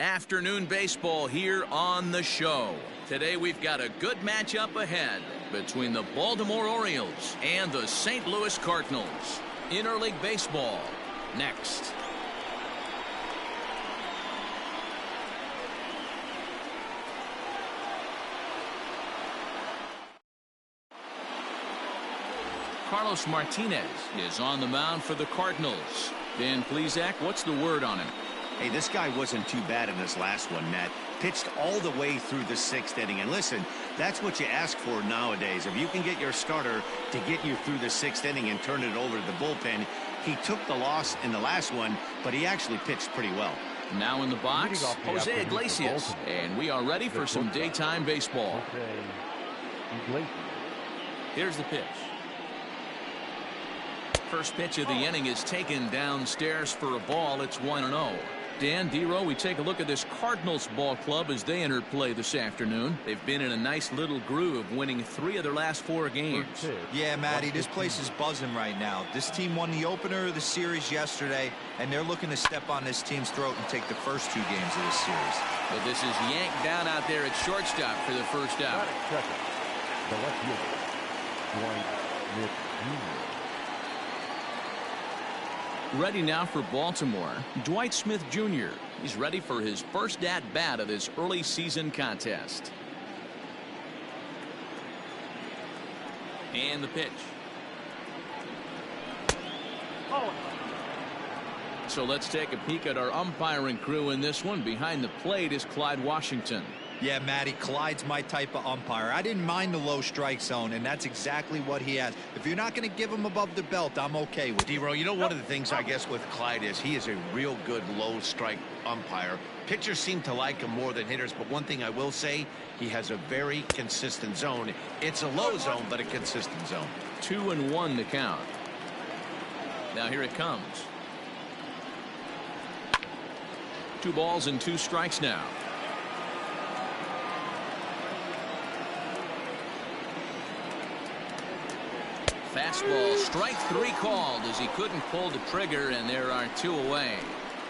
Afternoon baseball here on the show. Today we've got a good matchup ahead between the Baltimore Orioles and the St. Louis Cardinals. Interleague baseball next. Carlos Martinez is on the mound for the Cardinals. Dan Plesac, what's the word on him? Hey, this guy wasn't too bad in this last one, Matt. Pitched all the way through the 6th inning. And listen, that's what you ask for nowadays. If you can get your starter to get you through the 6th inning and turn it over to the bullpen. He took the loss in the last one, but he actually pitched pretty well. Now in the box, Jose Iglesias. And we are ready for some daytime baseball. Here's the pitch. First pitch of the inning is taken downstairs for a ball. It's 1-0. Dan, D-Row, we take a look at this Cardinals ball club as they enter play this afternoon. They've been in a nice little groove, winning 3 of their last 4 games. Yeah, Matty, this place is buzzing right now. This team won the opener of the series yesterday, and they're looking to step on this team's throat and take the first 2 games of this series. But this is yanked down out there at shortstop for the first out. Ready now for Baltimore, Dwight Smith Jr. He's ready for his first at-bat of this early season contest. And the pitch. So let's take a peek at our umpiring crew in this one. Behind the plate is Clyde Washington. Yeah, Matty, Clyde's my type of umpire. I didn't mind the low strike zone, and that's exactly what he has. If you're not going to give him above the belt, I'm okay with it. D-Row, you know, one of the things I guess with Clyde is he is a real good low strike umpire. Pitchers seem to like him more than hitters, but one thing I will say, he has a very consistent zone. It's a low zone, but a consistent zone. 2-1 to count. Now here it comes. 2 balls and 2 strikes now. Fastball, strike 3 called as he couldn't pull the trigger, and there are 2 away.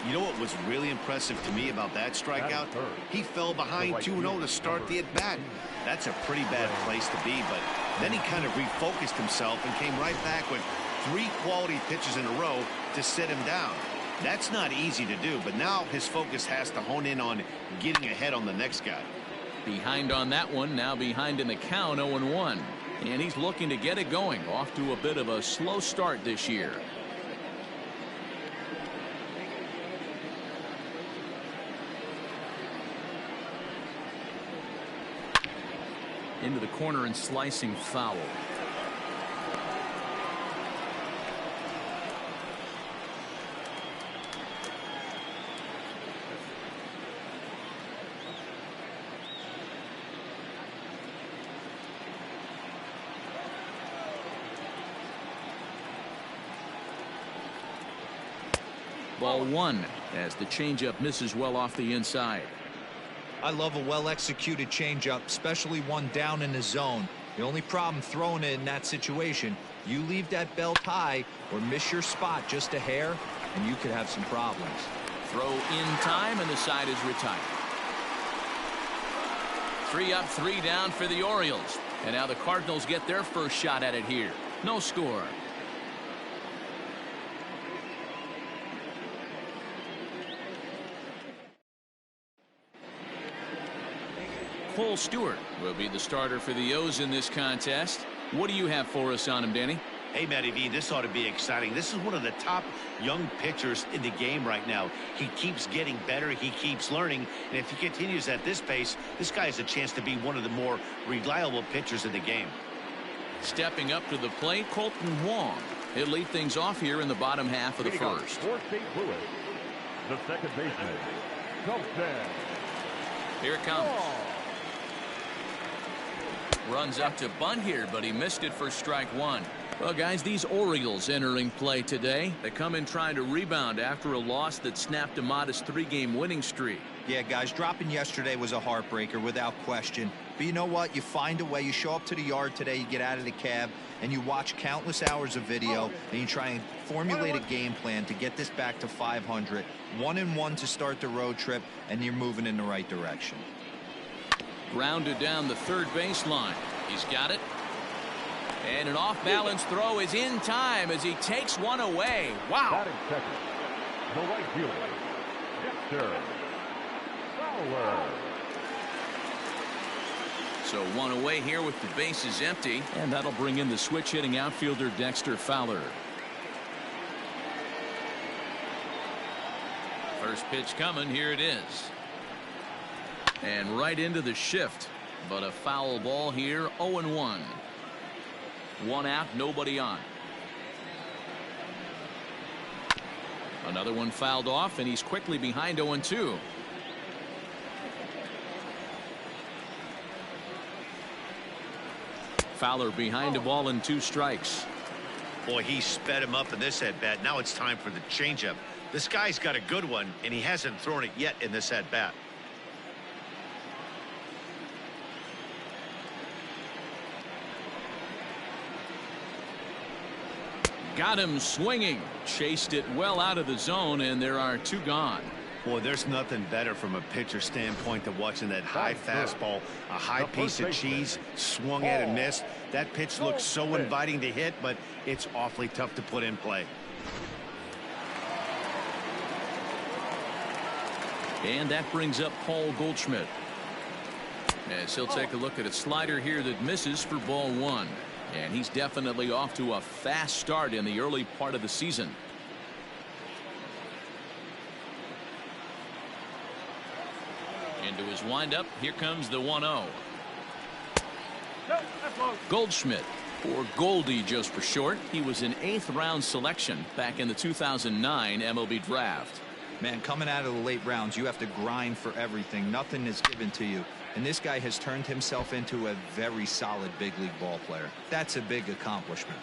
You know what was really impressive to me about that strikeout? He fell behind 2-0 to start the at-bat. That's a pretty bad place to be, but then he kind of refocused himself and came right back with 3 quality pitches in a row to sit him down. That's not easy to do, but now his focus has to hone in on getting ahead on the next guy. Behind on that one, now behind in the count, 0-1. And he's looking to get it going, off to a bit of a slow start this year. Into the corner and slicing foul. Ball 1 as the changeup misses well off the inside. I love a well-executed changeup, especially one down in the zone. The only problem throwing it in that situation, you leave that belt high or miss your spot just a hair, and you could have some problems. Throw in time, and the side is retired. 3 up, 3 down for the Orioles. And now the Cardinals get their first shot at it here. No score. Cole Stewart will be the starter for the O's in this contest. What do you have for us on him, Danny? Hey, Matty V, this ought to be exciting. This is one of the top young pitchers in the game right now. He keeps getting better. He keeps learning. And if he continues at this pace, this guy has a chance to be one of the more reliable pitchers in the game. Stepping up to the plate, Colton Wong. He'll lead things off here in the bottom half of the first. The second baseman, Colton. Here it comes. Runs up to bunt here, but he missed it for strike 1. Well, guys, these Orioles entering play today. They come in trying to rebound after a loss that snapped a modest 3-game winning streak. Yeah, guys, dropping yesterday was a heartbreaker without question. But you know what? You find a way. You show up to the yard today, you get out of the cab, and you watch countless hours of video, and you try and formulate a game plan to get this back to 500. 1-1 to start the road trip, and you're moving in the right direction. Grounded down the third baseline. He's got it. And an off-balance throw is in time as he takes one away. Wow. Batting second, the right fielder, Dexter Fowler. So one away here with the bases empty, and that'll bring in the switch-hitting outfielder Dexter Fowler. First pitch coming. Here it is. And right into the shift, but a foul ball here. 0-1. One out, nobody on. Another one fouled off, and he's quickly behind 0-2. Fowler behind a ball and 2 strikes. Boy, he sped him up in this at-bat. Now it's time for the changeup. This guy's got a good one, and he hasn't thrown it yet in this at-bat. Got him swinging. Chased it well out of the zone, and there are 2 gone. Boy, there's nothing better from a pitcher standpoint than watching that high fastball, a high piece of cheese, swung at and missed. That pitch looks so inviting to hit, but it's awfully tough to put in play. And that brings up Paul Goldschmidt. As he'll take a look at a slider here that misses for ball 1. And he's definitely off to a fast start in the early part of the season. Into his windup. Here comes the 1-0. Goldschmidt, or Goldie just for short. He was an 8th round selection back in the 2009 MLB draft. Man, coming out of the late rounds, you have to grind for everything. Nothing is given to you. And this guy has turned himself into a very solid big league ball player. That's a big accomplishment.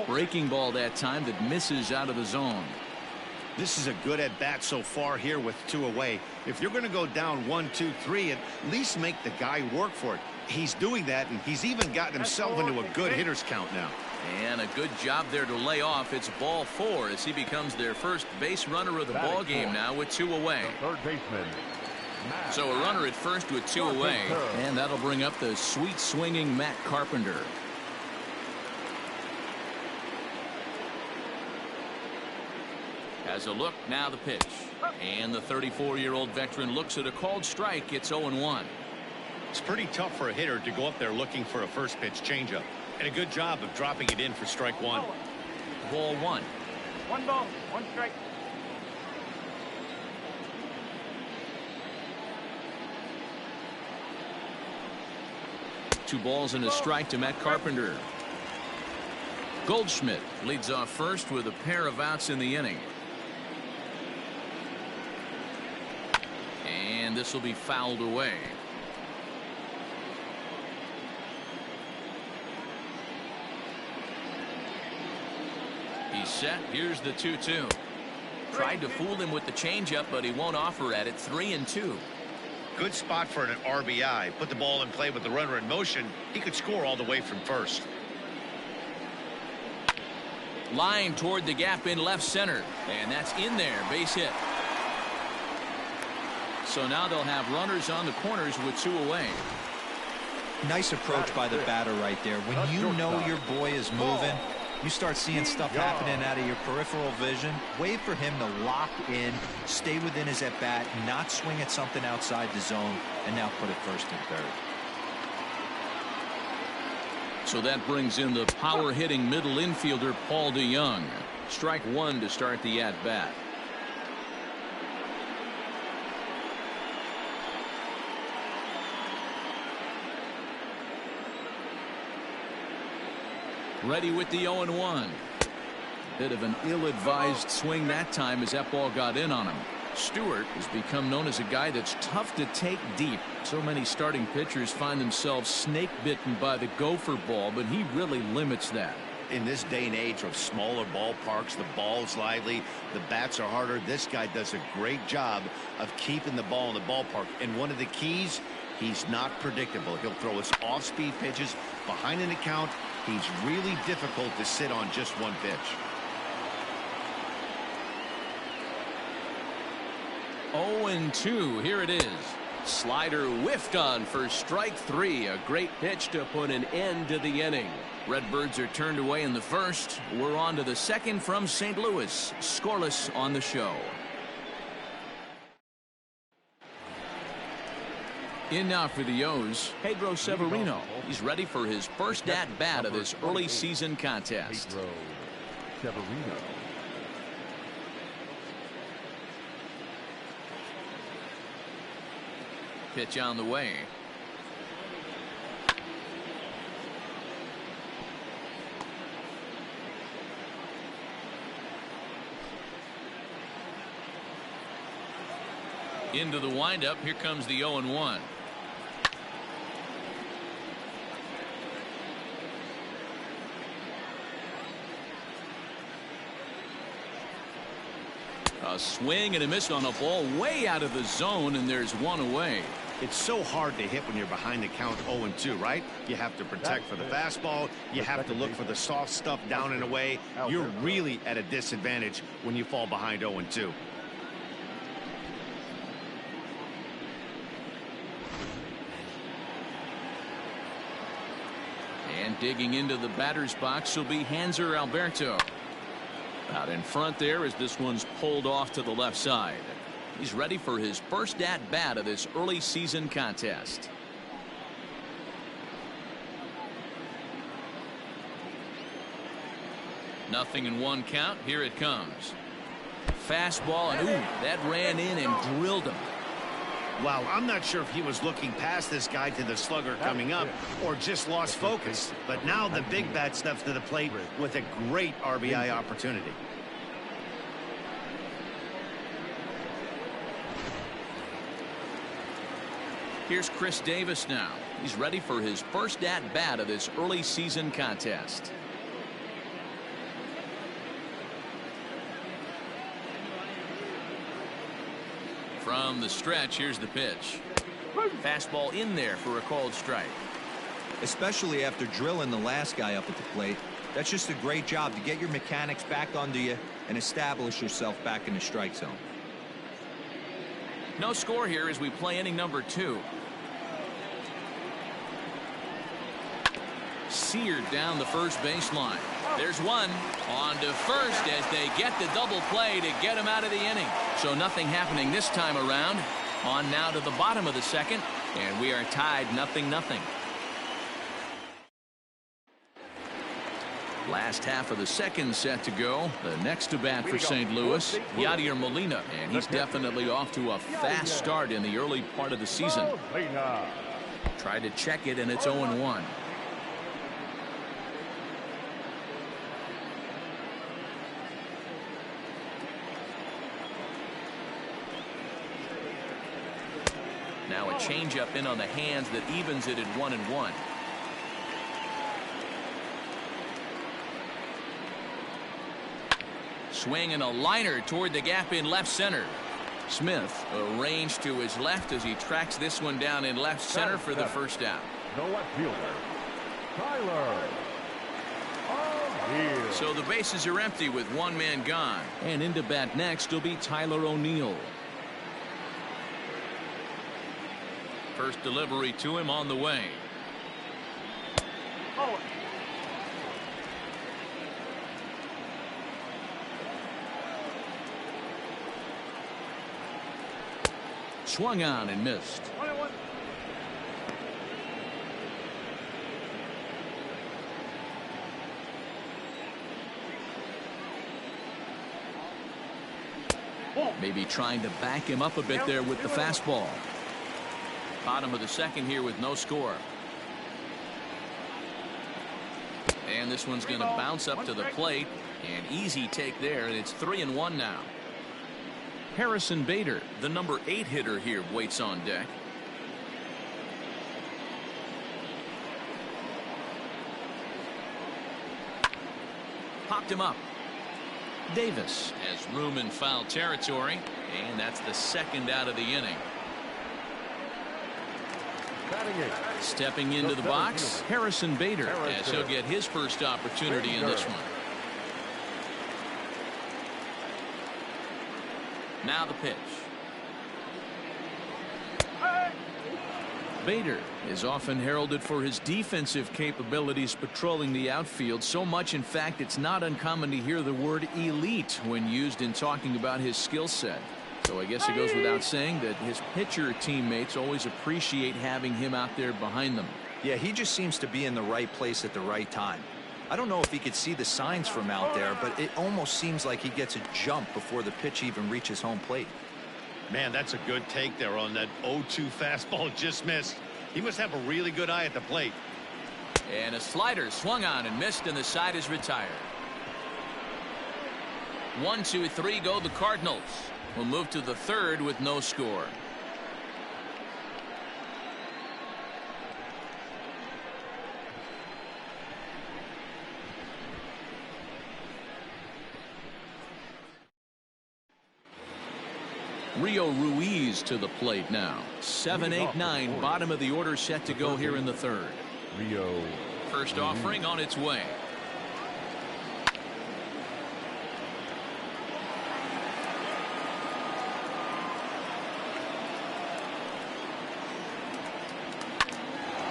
Breaking ball that time that misses out of the zone. This is a good at-bat so far here with 2 away. If you're going to go down 1, 2, 3, at least make the guy work for it. He's doing that, and he's even gotten himself into a good hitter's count now. And a good job there to lay off. It's ball 4 as he becomes their first base runner of the ball game now with 2 away. Third baseman. So a runner at first with 2 away, and that'll bring up the sweet swinging Matt Carpenter. Has a look, now the pitch. And the 34-year-old veteran looks at a called strike. It's 0-1. It's pretty tough for a hitter to go up there looking for a first pitch changeup. And a good job of dropping it in for strike 1. Ball 1. 1 ball, 1 strike. Two balls and a strike to Matt Carpenter. Goldschmidt leads off first with a pair of outs in the inning. And this will be fouled away. He's set. Here's the 2-2. Tried to fool him with the changeup, but he won't offer at it. 3-2. Good spot for an RBI. Put the ball in play with the runner in motion. He could score all the way from first. Line toward the gap in left center. And that's in there. Base hit. So now they'll have runners on the corners with 2 away. Nice approach by the batter right there. When you know your boy is moving, you start seeing stuff happening out of your peripheral vision. Wait for him to lock in, stay within his at-bat, not swing at something outside the zone, and now put it first and third. So that brings in the power-hitting middle infielder Paul DeYoung. Strike 1 to start the at-bat. Ready with the 0-1. Bit of an ill-advised swing that time as that ball got in on him. Stewart has become known as a guy that's tough to take deep. So many starting pitchers find themselves snake bitten by the gopher ball, but he really limits that. in this day and age of smaller ballparks, the ball's lively, the bats are harder. This guy does a great job of keeping the ball in the ballpark. And one of the keys, he's not predictable. He'll throw his off-speed pitches behind an account. He's really difficult to sit on just one pitch. 0-2. Here it is. Slider whiffed on for strike 3. A great pitch to put an end to the inning. Redbirds are turned away in the first. We're on to the second from St. Louis. Scoreless on the show. In now for the O's, Pedro Severino. He's ready for his first at-bat of this early season contest. Pedro Severino. Pitch on the way. Into the windup. Here comes the 0-1. A swing and a miss on a ball way out of the zone, and there's one away. It's so hard to hit when you're behind the count 0-2, right? You have to protect for the fastball. You have to look for the soft stuff down and away. You're really at a disadvantage when you fall behind 0-2. And digging into the batter's box will be Hanser Alberto. Out in front there as this one's pulled off to the left side. He's ready for his first at-bat of this early season contest. Nothing in one count. Here it comes. Fastball, and ooh, that ran in and drilled him. Wow, I'm not sure if he was looking past this guy to the slugger coming up or just lost focus. But now the big bat steps to the plate with a great RBI opportunity. Here's Chris Davis now. He's ready for his first at-bat of this early season contest. From the stretch, here's the pitch. Fastball in there for a called strike. Especially after drilling the last guy up at the plate. That's just a great job to get your mechanics back onto you and establish yourself back in the strike zone. No score here as we play inning number 2. Seared down the first baseline. There's one. On to first as they get the double play to get him out of the inning. So nothing happening this time around. On now to the bottom of the second, and we are tied 0-0. Last half of the second set to go. The next to bat for St. Louis, Yadier Molina, and he's definitely off to a fast start in the early part of the season. Tried to check it, and it's 0-1. Now a changeup in on the hands that evens it at 1-1. Swing and a liner toward the gap in left center. Smith arranged to his left as he tracks this one down in left center for the first out. The left fielder, Tyler O'Neill. So the bases are empty with one man gone. And into bat next will be Tyler O'Neill. First delivery to him on the way. Oh. Swung on and missed. 1-1. Maybe trying to back him up a bit there with the fastball. Bottom of the second here with no score. And this one's going to bounce up to the plate. And easy take there, and it's 3-1 now. Harrison Bader, the number 8 hitter here, waits on deck. Popped him up. Davis has room in foul territory, and that's the second out of the inning. Stepping into the box, Harrison Bader, as he'll get his first opportunity in this one. Now the pitch. Bader is often heralded for his defensive capabilities patrolling the outfield, so much in fact it's not uncommon to hear the word elite when used in talking about his skill set. So I guess it goes without saying that his pitcher teammates always appreciate having him out there behind them. Yeah, he just seems to be in the right place at the right time. I don't know if he could see the signs from out there, but it almost seems like he gets a jump before the pitch even reaches home plate. Man, that's a good take there on that 0-2 fastball just missed. He must have a really good eye at the plate. And a slider swung on and missed, and the side is retired. 1, 2, 3 go the Cardinals. We'll move to the third with no score. Rio Ruiz to the plate now. 7, 8, 9, bottom of the order set to go here in the third. Rio. First offering on its way.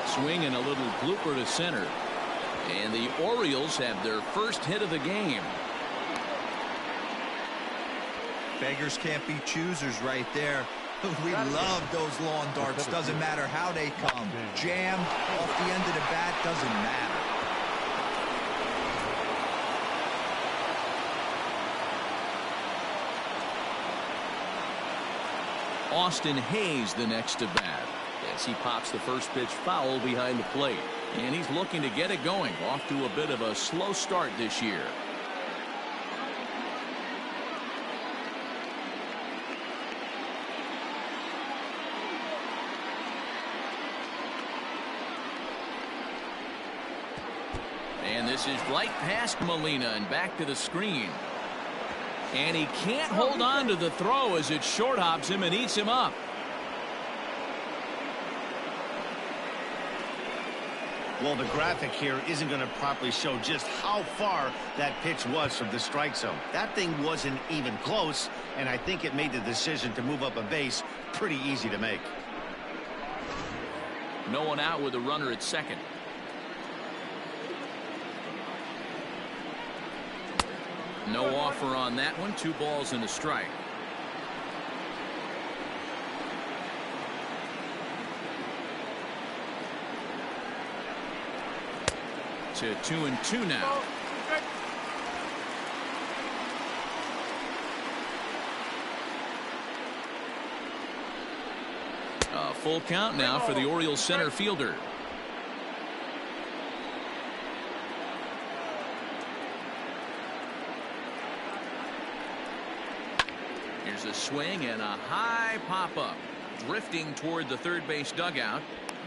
Swing and a little blooper to center. And the Orioles have their first hit of the game. Beggars can't be choosers right there. We love those lawn darts. Doesn't matter how they come. Jam off the end of the bat, doesn't matter. Austin Hayes the next to bat as he pops the first pitch foul behind the plate, and he's looking to get it going. Off to a bit of a slow start this year. And this is right past Molina and back to the screen. And he can't hold on to the throw as it short hops him and eats him up. Well, the graphic here isn't going to properly show just how far that pitch was from the strike zone. That thing wasn't even close, and I think it made the decision to move up a base pretty easy to make. No one out with a runner at second. No offer on that one. 2 balls and a strike. To 2-2 now. A full count now for the Orioles center fielder. Here's a swing and a high pop-up. Drifting toward the third base dugout.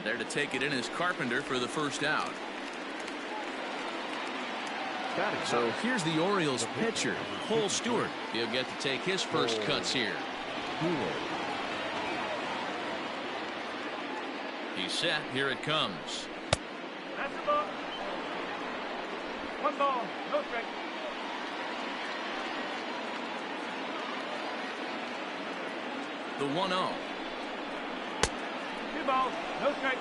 There to take it in is Carpenter for the first out. So here's the Orioles pitcher, Cole Stewart. He'll get to take his first cuts here. He's set. Here it comes. That's the ball. 1 ball, no strike. The 1-0. 2 balls, no strike.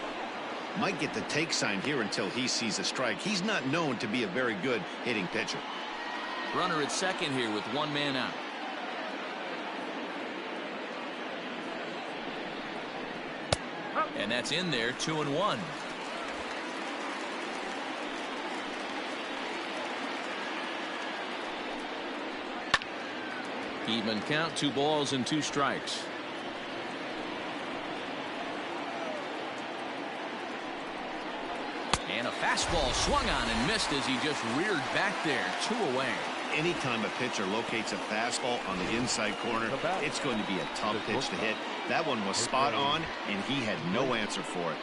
Might get the take sign here until he sees a strike. He's not known to be a very good hitting pitcher. Runner at second here with 1 man out. And that's in there. 2-1. Even count. 2 balls and 2 strikes. And a fastball swung on and missed as he just reared back there. 2 away. Anytime a pitcher locates a fastball on the inside corner, it's going to be a tough pitch to hit. That one was spot on, and he had no answer for it.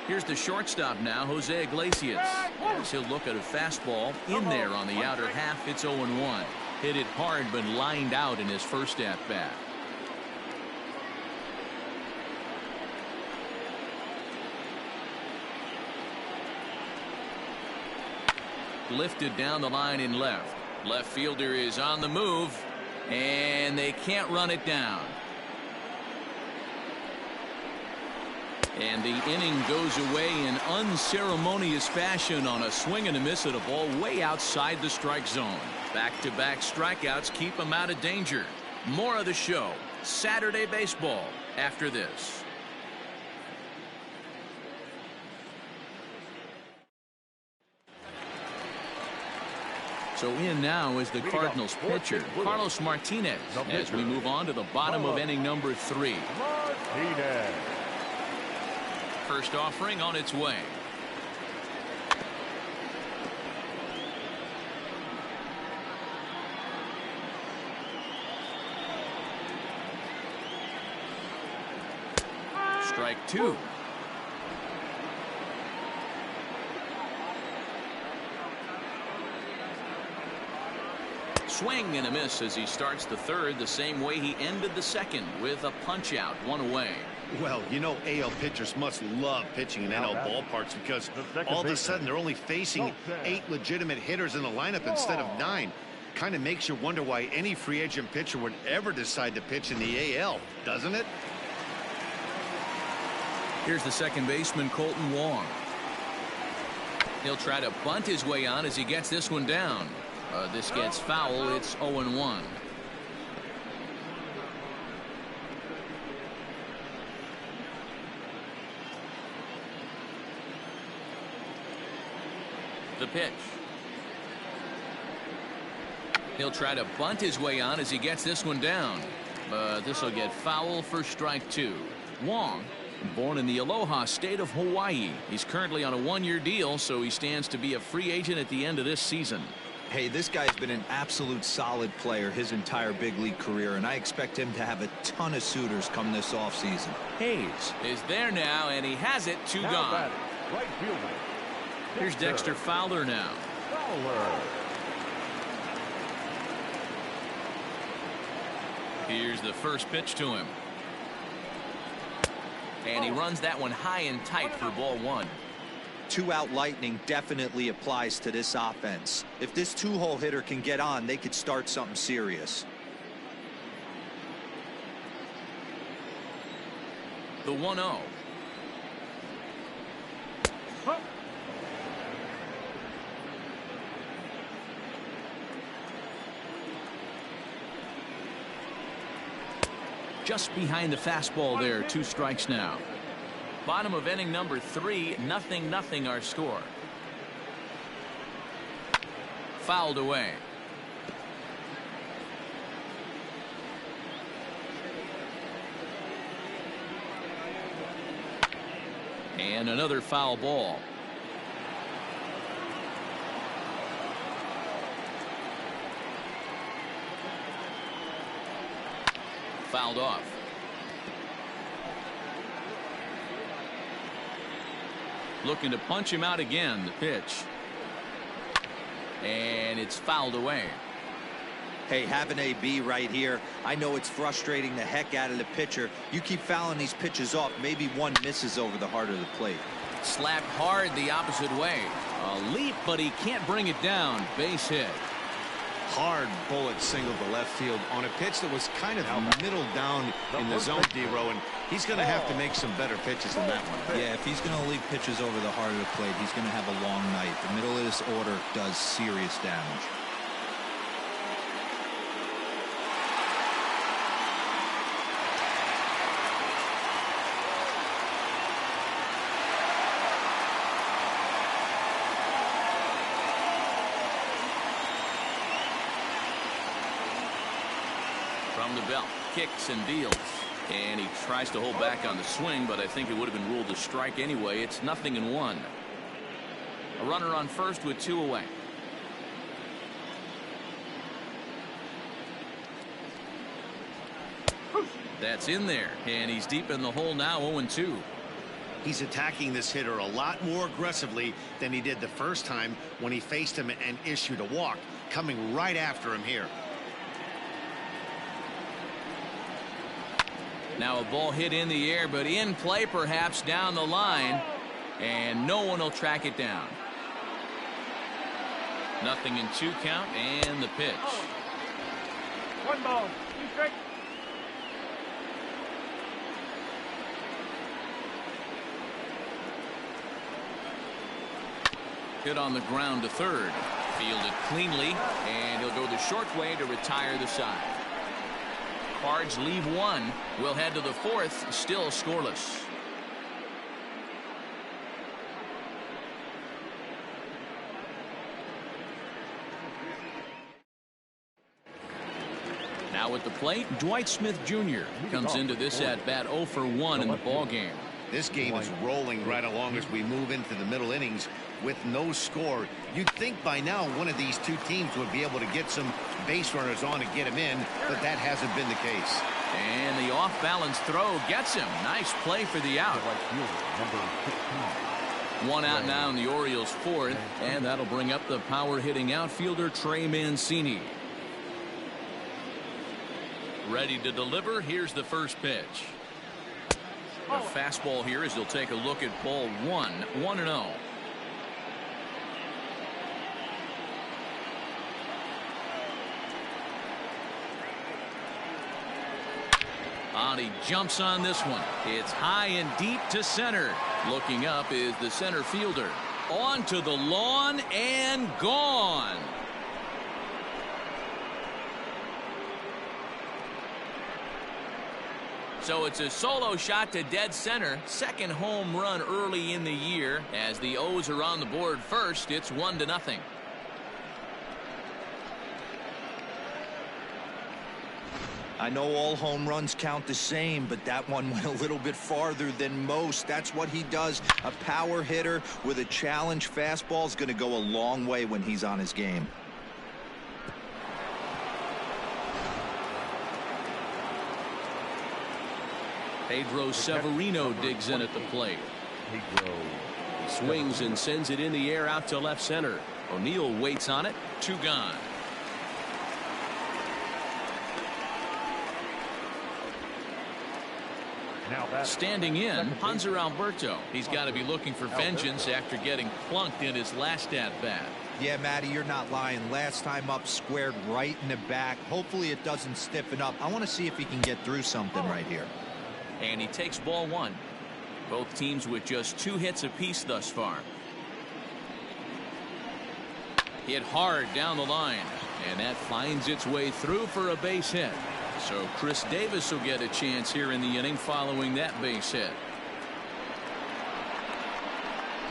Here's the shortstop now, Jose Iglesias. As he'll look at a fastball in there on the outer half. It's 0-1. Hit it hard but lined out in his first at bat. Lifted down the line in left. Left fielder is on the move, and they can't run it down. And the inning goes away in unceremonious fashion on a swing and a miss at a ball way outside the strike zone. Back-to-back strikeouts keep him out of danger. More of the show, Saturday Baseball, after this. So in now is the Cardinals pitcher, Carlos Martinez, as we move on to the bottom of inning number 3. Martinez. First offering on its way. Strike 2. Swing and a miss as he starts the third the same way he ended the second, with a punch out, 1 away. Well, you know, AL pitchers must love pitching in NL ballparks because all of a sudden they're only facing 8 legitimate hitters in the lineup instead of 9. Kind of makes you wonder why any free agent pitcher would ever decide to pitch in the AL, doesn't it? Here's the second baseman, Colton Wong. He'll try to bunt his way on as he gets this one down. This gets foul. It's 0-1. The pitch. He'll try to bunt his way on as he gets this one down. But this will get foul for strike 2. Wong, born in the Aloha state of Hawaii. He's currently on a 1-year deal, so he stands to be a free agent at the end of this season. Hey, this guy's been an absolute solid player his entire big league career, and I expect him to have a ton of suitors come this offseason. Hayes is there now, and he has it. 2 gone. Batting, right fielder. Here's Dexter Fowler now. Fowler. Here's the first pitch to him. And he runs that one high and tight for ball 1. 2-out lightning definitely applies to this offense. If this 2-hole hitter can get on, they could start something serious. The 1-0. Just behind the fastball there. 2 strikes now. Bottom of inning number 3, 0-0 our score. Fouled away. And another foul ball. Fouled off. Looking to punch him out again. The pitch. And it's fouled away. Hey, have an AB right here. I know it's frustrating the heck out of the pitcher. You keep fouling these pitches off, maybe one misses over the heart of the plate. Slapped hard the opposite way. A leap, but he can't bring it down. Base hit. Hard bullet single to left field on a pitch that was kind of middle down in the zone, D-Row, and he's going to have to make some better pitches than that one. Yeah, if he's going to leave pitches over the heart of the plate, he's going to have a long night. The middle of this order does serious damage. From the belt, kicks and deals, and he tries to hold back on the swing, but I think it would have been ruled a strike anyway. It's 0-1. A runner on first with 2 away. That's in there, and he's deep in the hole now. 0-2. He's attacking this hitter a lot more aggressively than he did the first time when he faced him and issued a walk, coming right after him here. Now a ball hit in the air, but in play perhaps down the line, and no one will track it down. 0-2 count, and the pitch. 1 ball, 2 strikes. Hit on the ground to third. Fielded cleanly, and he'll go the short way to retire the side. Cards leave 1. We'll head to the 4th, still scoreless. Now at the plate, Dwight Smith Jr. comes into this at bat 0 for 1 in the ball game. This game is rolling right along as we move into the middle innings with no score. You'd think by now one of these two teams would be able to get some base runners on to get him in, but that hasn't been the case. And the off-balance throw gets him. Nice play for the out. One out now in the Orioles' 4th, and that'll bring up the power-hitting outfielder Trey Mancini. Ready to deliver. Here's the first pitch. The fastball here as he'll take a look at ball 1, 1-0. He jumps on this one. It's high and deep to center. Looking up is the center fielder. On to the lawn and gone. So it's a solo shot to dead center. Second home run early in the year. As the O's are on the board first, it's 1-0. I know all home runs count the same, but that one went a little bit farther than most. That's what he does. A power hitter with a challenge fastball is going to go a long way when he's on his game. Pedro Severino digs in at the plate. He swings and sends it in the air out to left center. O'Neill waits on it. 2 gone. Standing in, Hanser Alberto. He's got to be looking for vengeance after getting plunked in his last at-bat. Yeah, Matty, you're not lying. Last time up, squared right in the back. Hopefully it doesn't stiffen up. I want to see if he can get through something right here. And he takes ball 1. Both teams with just 2 hits apiece thus far. Hit hard down the line, and that finds its way through for a base hit. So Chris Davis will get a chance here in the inning following that base hit.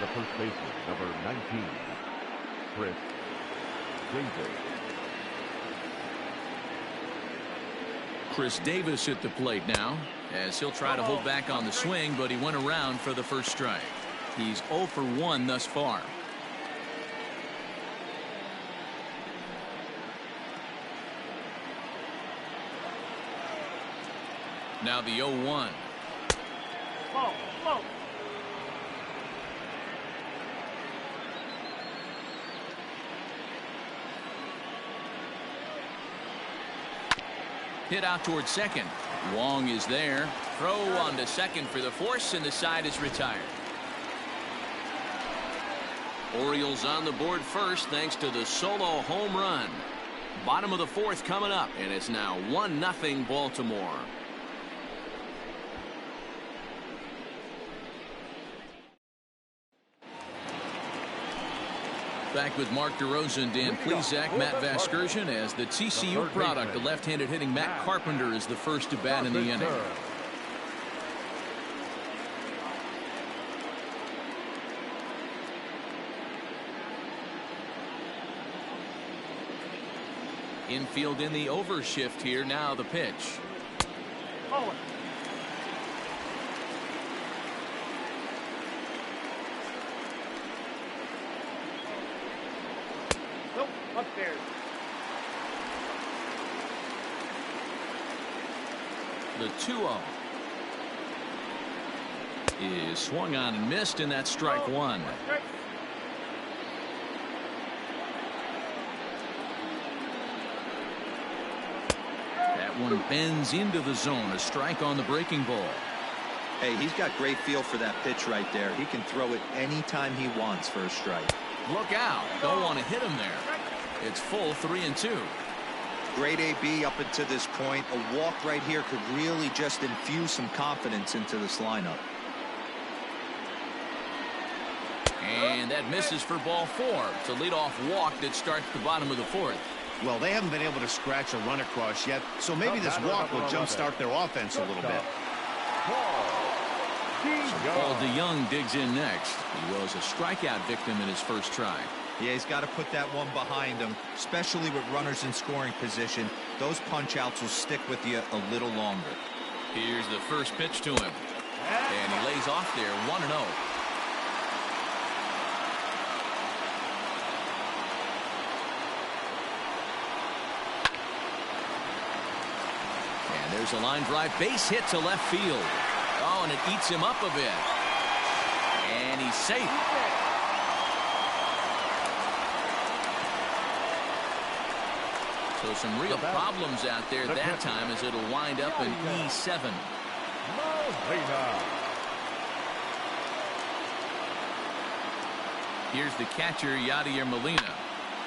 The first baseman, number 19, Chris Davis. Chris Davis at the plate now, as he'll try to hold back on the swing, but he went around for the first strike. He's 0 for 1 thus far. Now the 0-1. Hit out towards second. Wong is there. Throw on to second for the force, and the side is retired. Orioles on the board first thanks to the solo home run. Bottom of the 4th coming up, and it's now 1-0 Baltimore. Back with Mark DeRosa, Dan Plesac, Matt Vasgersian as the TCU product. The left-handed hitting Matt Carpenter is the first to bat in the inning. Infield in the overshift here. Now the pitch. Upstairs. The 2-0. is swung on and missed, and that's strike one. That one bends into the zone. A strike on the breaking ball. Hey, he's got great feel for that pitch right there. He can throw it anytime he wants for a strike. Look out. Don't want to hit him there. It's full 3-2. Great AB up until this point. A walk right here could really just infuse some confidence into this lineup. And that misses for ball 4. It's a leadoff walk that starts the bottom of the 4th. Well, they haven't been able to scratch a run across yet, so maybe this walk will jumpstart their offense a little bit. Paul DeYoung digs in next. He was a strikeout victim in his first try. Yeah, he's got to put that one behind him, especially with runners in scoring position. Those punch-outs will stick with you a little longer. Here's the first pitch to him. And he lays off there, 1-0. And there's a line drive, base hit to left field. Oh, and it eats him up a bit. And he's safe. So some real problems out there that time, as it'll wind up in E7. Here's the catcher, Yadier Molina,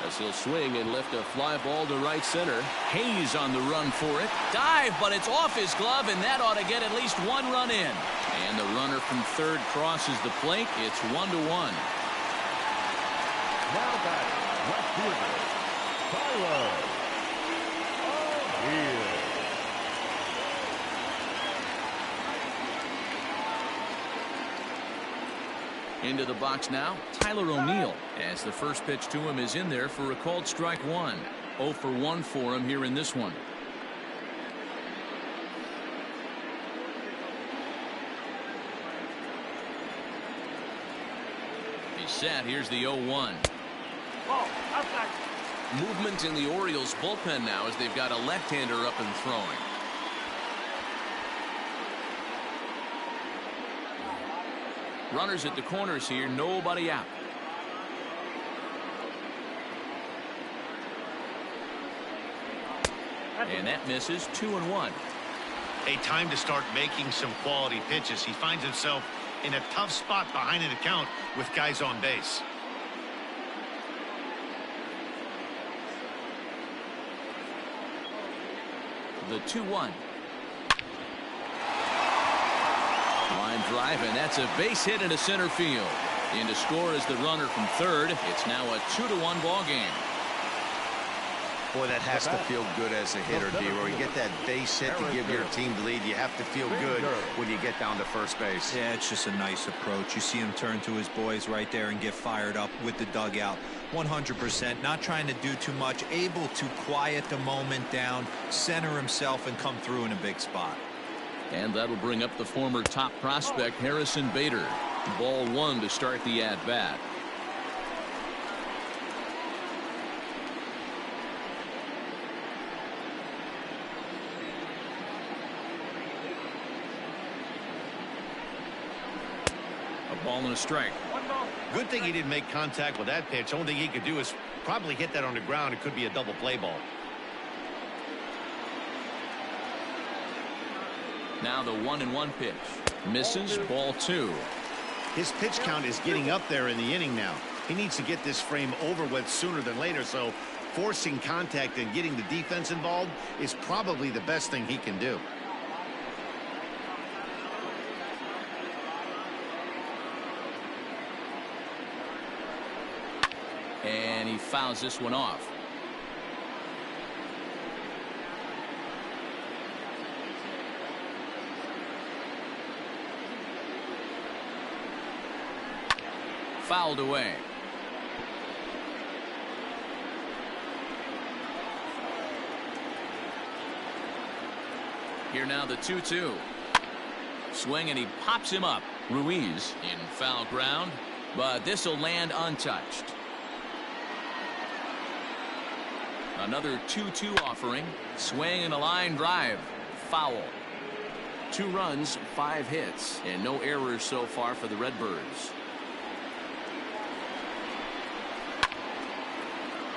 as he'll swing and lift a fly ball to right center. Hayes on the run for it. Dive, but it's off his glove, and that ought to get at least one run in. And the runner from third crosses the plate. It's 1-1. Now batting, left fielder, Tyler. Into the box now, Tyler O'Neill, as the first pitch to him is in there for a called strike one. 0 for 1 for him here in this one. He's set. Here's the 0-1. Movement in the Orioles bullpen now, as they've got a left-hander up and throwing. Runners at the corners here, nobody out. And that misses. 2-1. A time to start making some quality pitches. He finds himself in a tough spot behind an account with guys on base. The 2-1. Line drive, and that's a base hit into center field. In to score is the runner from third. It's now a 2-1 ball game. Boy, that has to feel good as a hitter, D-Roy. You get that base hit to give your team the lead. You have to feel good when you get down to first base. Yeah, it's just a nice approach. You see him turn to his boys right there and get fired up with the dugout. 100%, not trying to do too much, able to quiet the moment down, center himself, and come through in a big spot. And that'll bring up the former top prospect, Harrison Bader. Ball 1 to start the at-bat. A ball and a strike. Good thing he didn't make contact with that pitch. Only thing he could do is probably hit that on the ground. It could be a double play ball. Now the 1-1 pitch. Misses. Ball 2. His pitch count is getting up there in the inning now. He needs to get this frame over with sooner than later, so forcing contact and getting the defense involved is probably the best thing he can do. And he fouls this one off. Fouled away. Here now the 2-2. Swing, and he pops him up. Ruiz in foul ground, but this will land untouched. Another 2-2 offering. Swing and a line drive. Foul. 2 runs, 5 hits, and no errors so far for the Redbirds.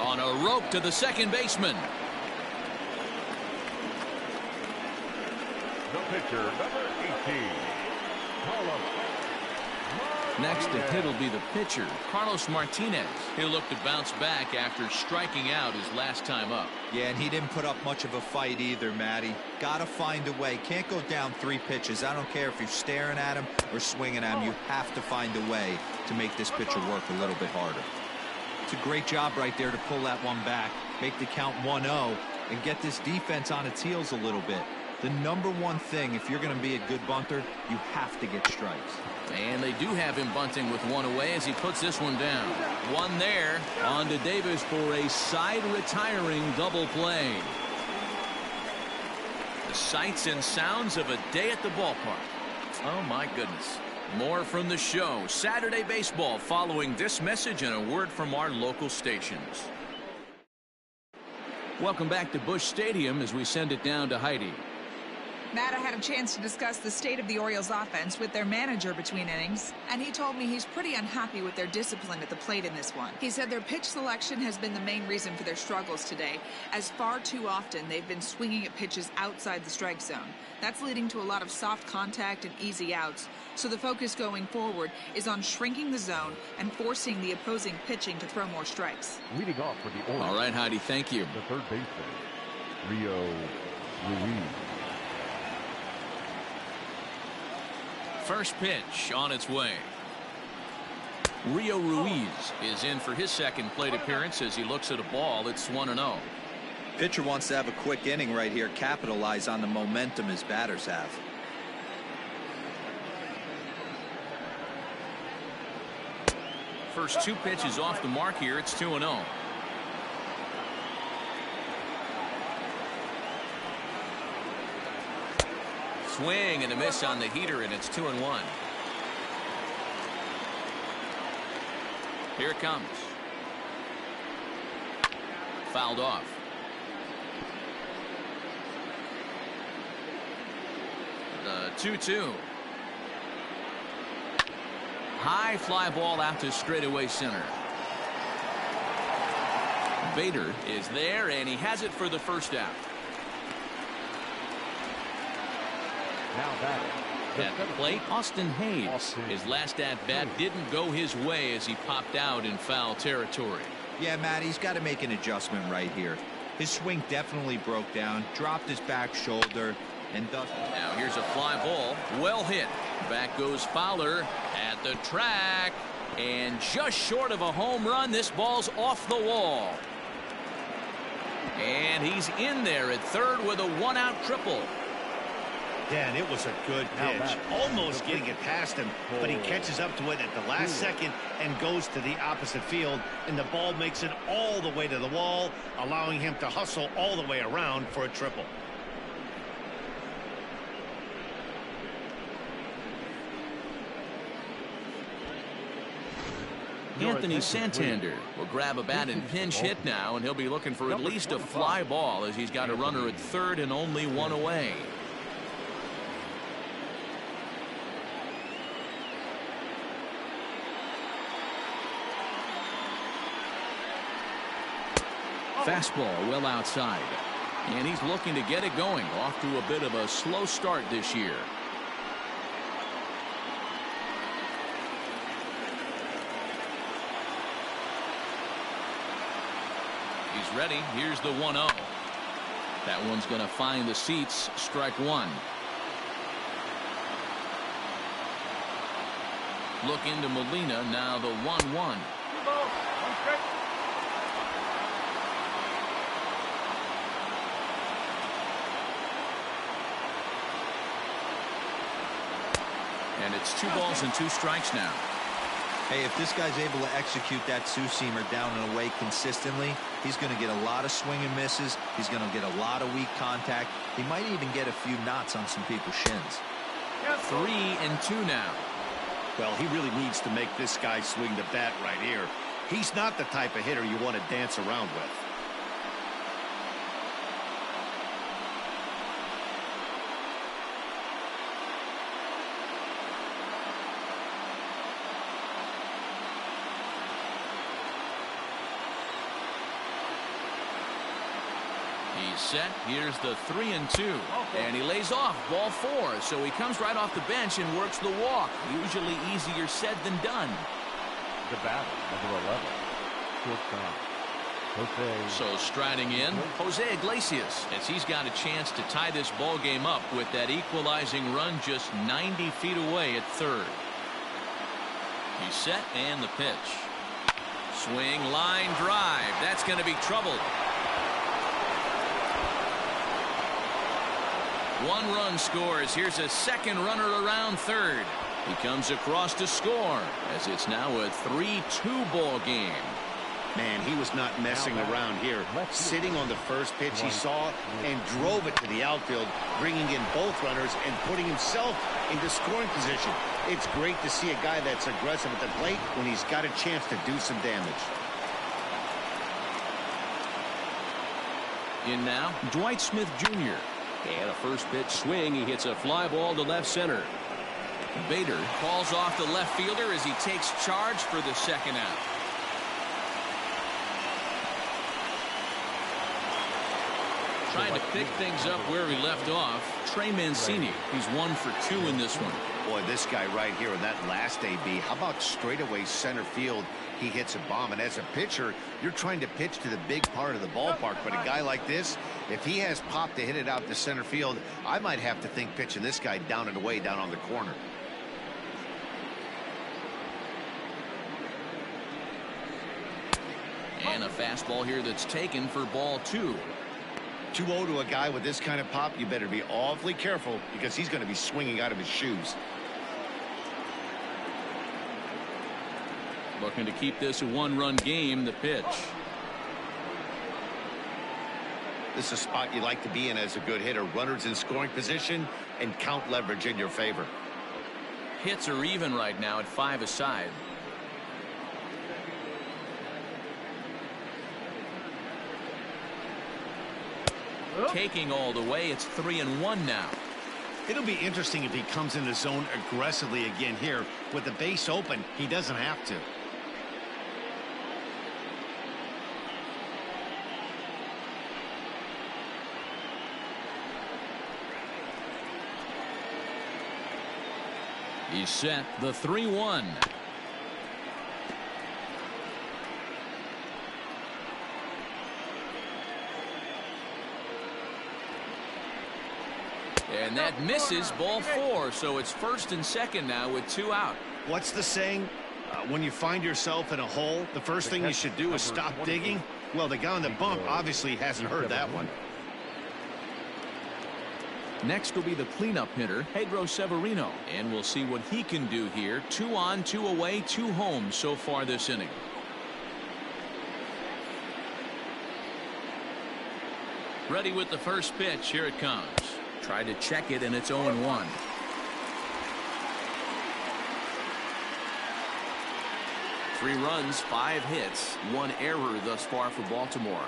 On a rope to the second baseman. The pitcher, number 18. Next to hit will be the pitcher, Carlos Martinez. He'll look to bounce back after striking out his last time up. Yeah, and he didn't put up much of a fight either, Matty. Gotta find a way. Can't go down 3 pitches. I don't care if you're staring at him or swinging at him. You have to find a way to make this pitcher work a little bit harder. It's a great job right there to pull that one back, make the count 1-0, and get this defense on its heels a little bit. The number one thing, if you're going to be a good bunter, you have to get strikes. And they do have him bunting with 1 away as he puts this one down. 1 there. On to Davis for a side retiring double play. The sights and sounds of a day at the ballpark. Oh my goodness. More from the show. Saturday baseball following this message and a word from our local stations. Welcome back to Busch Stadium as we send it down to Heidi. Matt, I had a chance to discuss the state of the Orioles offense with their manager between innings, and he told me he's pretty unhappy with their discipline at the plate in this one. He said their pitch selection has been the main reason for their struggles today, as far too often they've been swinging at pitches outside the strike zone. That's leading to a lot of soft contact and easy outs, so the focus going forward is on shrinking the zone and forcing the opposing pitching to throw more strikes. Leading off for the Orioles. All right, Heidi, thank you. The third baseman, Rio Ruiz. First pitch on its way. Rio Ruiz is in for his second plate appearance as he looks at a ball. It's 1-0. Pitcher wants to have a quick inning right here, capitalize on the momentum his batters have. First 2 pitches off the mark here. It's 2-0. Swing and a miss on the heater, and it's 2-1. Here it comes. Fouled off. The 2-2. High fly ball out to straightaway center. Bader is there, and he has it for the first out. Now batting. At the plate, Austin Hayes. His last at-bat didn't go his way as he popped out in foul territory. Yeah, Matt, he's got to make an adjustment right here. His swing definitely broke down, dropped his back shoulder, and thus. Now here's a fly ball, well hit. Back goes Fowler at the track, and just short of a home run. This ball's off the wall. And he's in there at third with a 1-out triple. Dan, it was a good pitch, almost getting it past him, but he catches up to it at the last second and goes to the opposite field, and the ball makes it all the way to the wall, allowing him to hustle all the way around for a triple. Anthony Santander will grab a bat and pinch hit now, and he'll be looking for at least a fly ball as he's got a runner at third and only 1 away. Fastball well outside, and he's looking to get it going. Off to a bit of a slow start this year. He's ready. Here's the 1-0. That one's going to find the seats. Strike 1. Look into Molina. Now the 1-1. And it's 2 balls and 2 strikes now. Hey, if this guy's able to execute that two-seamer down and away consistently, he's going to get a lot of swing and misses. He's going to get a lot of weak contact. He might even get a few knots on some people's shins. 3-2 now. Well, he really needs to make this guy swing the bat right here. He's not the type of hitter you want to dance around with. He's set. Here's the 3-2. And he lays off ball 4. So he comes right off the bench and works the walk. Usually easier said than done. The batter, number 11. Shortstop. So striding in, Jose Iglesias, as he's got a chance to tie this ball game up with that equalizing run just 90 feet away at third. He's set and the pitch. Swing, line drive. That's going to be trouble. 1 run scores. Here's a second runner around third. He comes across to score as it's now a 3-2 ball game. Man, he was not messing around here. Sitting on the first pitch he saw and drove it to the outfield, bringing in both runners and putting himself into scoring position. It's great to see a guy that's aggressive at the plate when he's got a chance to do some damage. In now, Dwight Smith Jr. And a first pitch swing. He hits a fly ball to left center. Bader calls off the left fielder as he takes charge for the second out. Trying to pick things up where he left off. Trey Mancini. He's 1 for 2 in this one. Boy, this guy right here in that last AB, how about straightaway center field? He hits a bomb, and as a pitcher, you're trying to pitch to the big part of the ballpark, but a guy like this, if he has pop to hit it out to center field, I might have to think pitching this guy down and away down on the corner. And a fastball here that's taken for ball 2. 2-0 to a guy with this kind of pop, you better be awfully careful because he's going to be swinging out of his shoes. Looking to keep this a 1-run game. The pitch. This is a spot you like to be in as a good hitter. Runners in scoring position and count leverage in your favor. Hits are even right now at 5 aside. Taking all the way. It's 3-1 now. It'll be interesting if he comes in the zone aggressively again here. With the base open, he doesn't have to. He's set. The 3-1. And that misses ball 4. So it's first and second now with 2 out. What's the saying? When you find yourself in a hole, the first thing you should do is stop digging. Well, the guy on the bump obviously hasn't heard that one. Next will be the cleanup hitter, Pedro Severino. And we'll see what he can do here. 2 on, 2 away, 2 home so far this inning. Ready with the first pitch. Here it comes. Tried to check it, and it's 0-1. Three runs, 5 hits, 1 error thus far for Baltimore.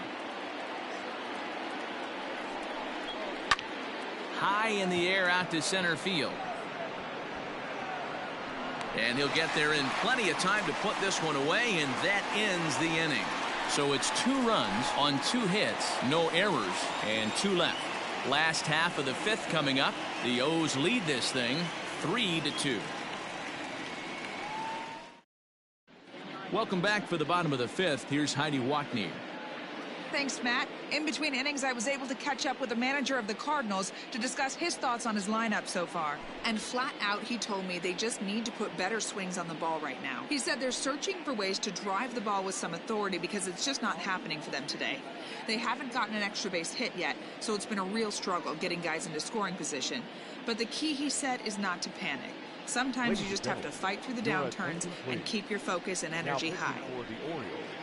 High in the air out to center field. And he'll get there in plenty of time to put this one away, and that ends the inning. So it's 2 runs on 2 hits, no errors, and 2 left. Last half of the 5th coming up. The O's lead this thing 3-2. Welcome back for the bottom of the 5th. Here's Heidi Watney. Thanks, Matt. In between innings, I was able to catch up with the manager of the Cardinals to discuss his thoughts on his lineup so far. And flat out, he told me they just need to put better swings on the ball right now. He said they're searching for ways to drive the ball with some authority because it's just not happening for them today. They haven't gotten an extra base hit yet, so it's been a real struggle getting guys into scoring position. But the key, he said, is not to panic. Sometimes you just have to fight through the downturns and keep your focus and energy high.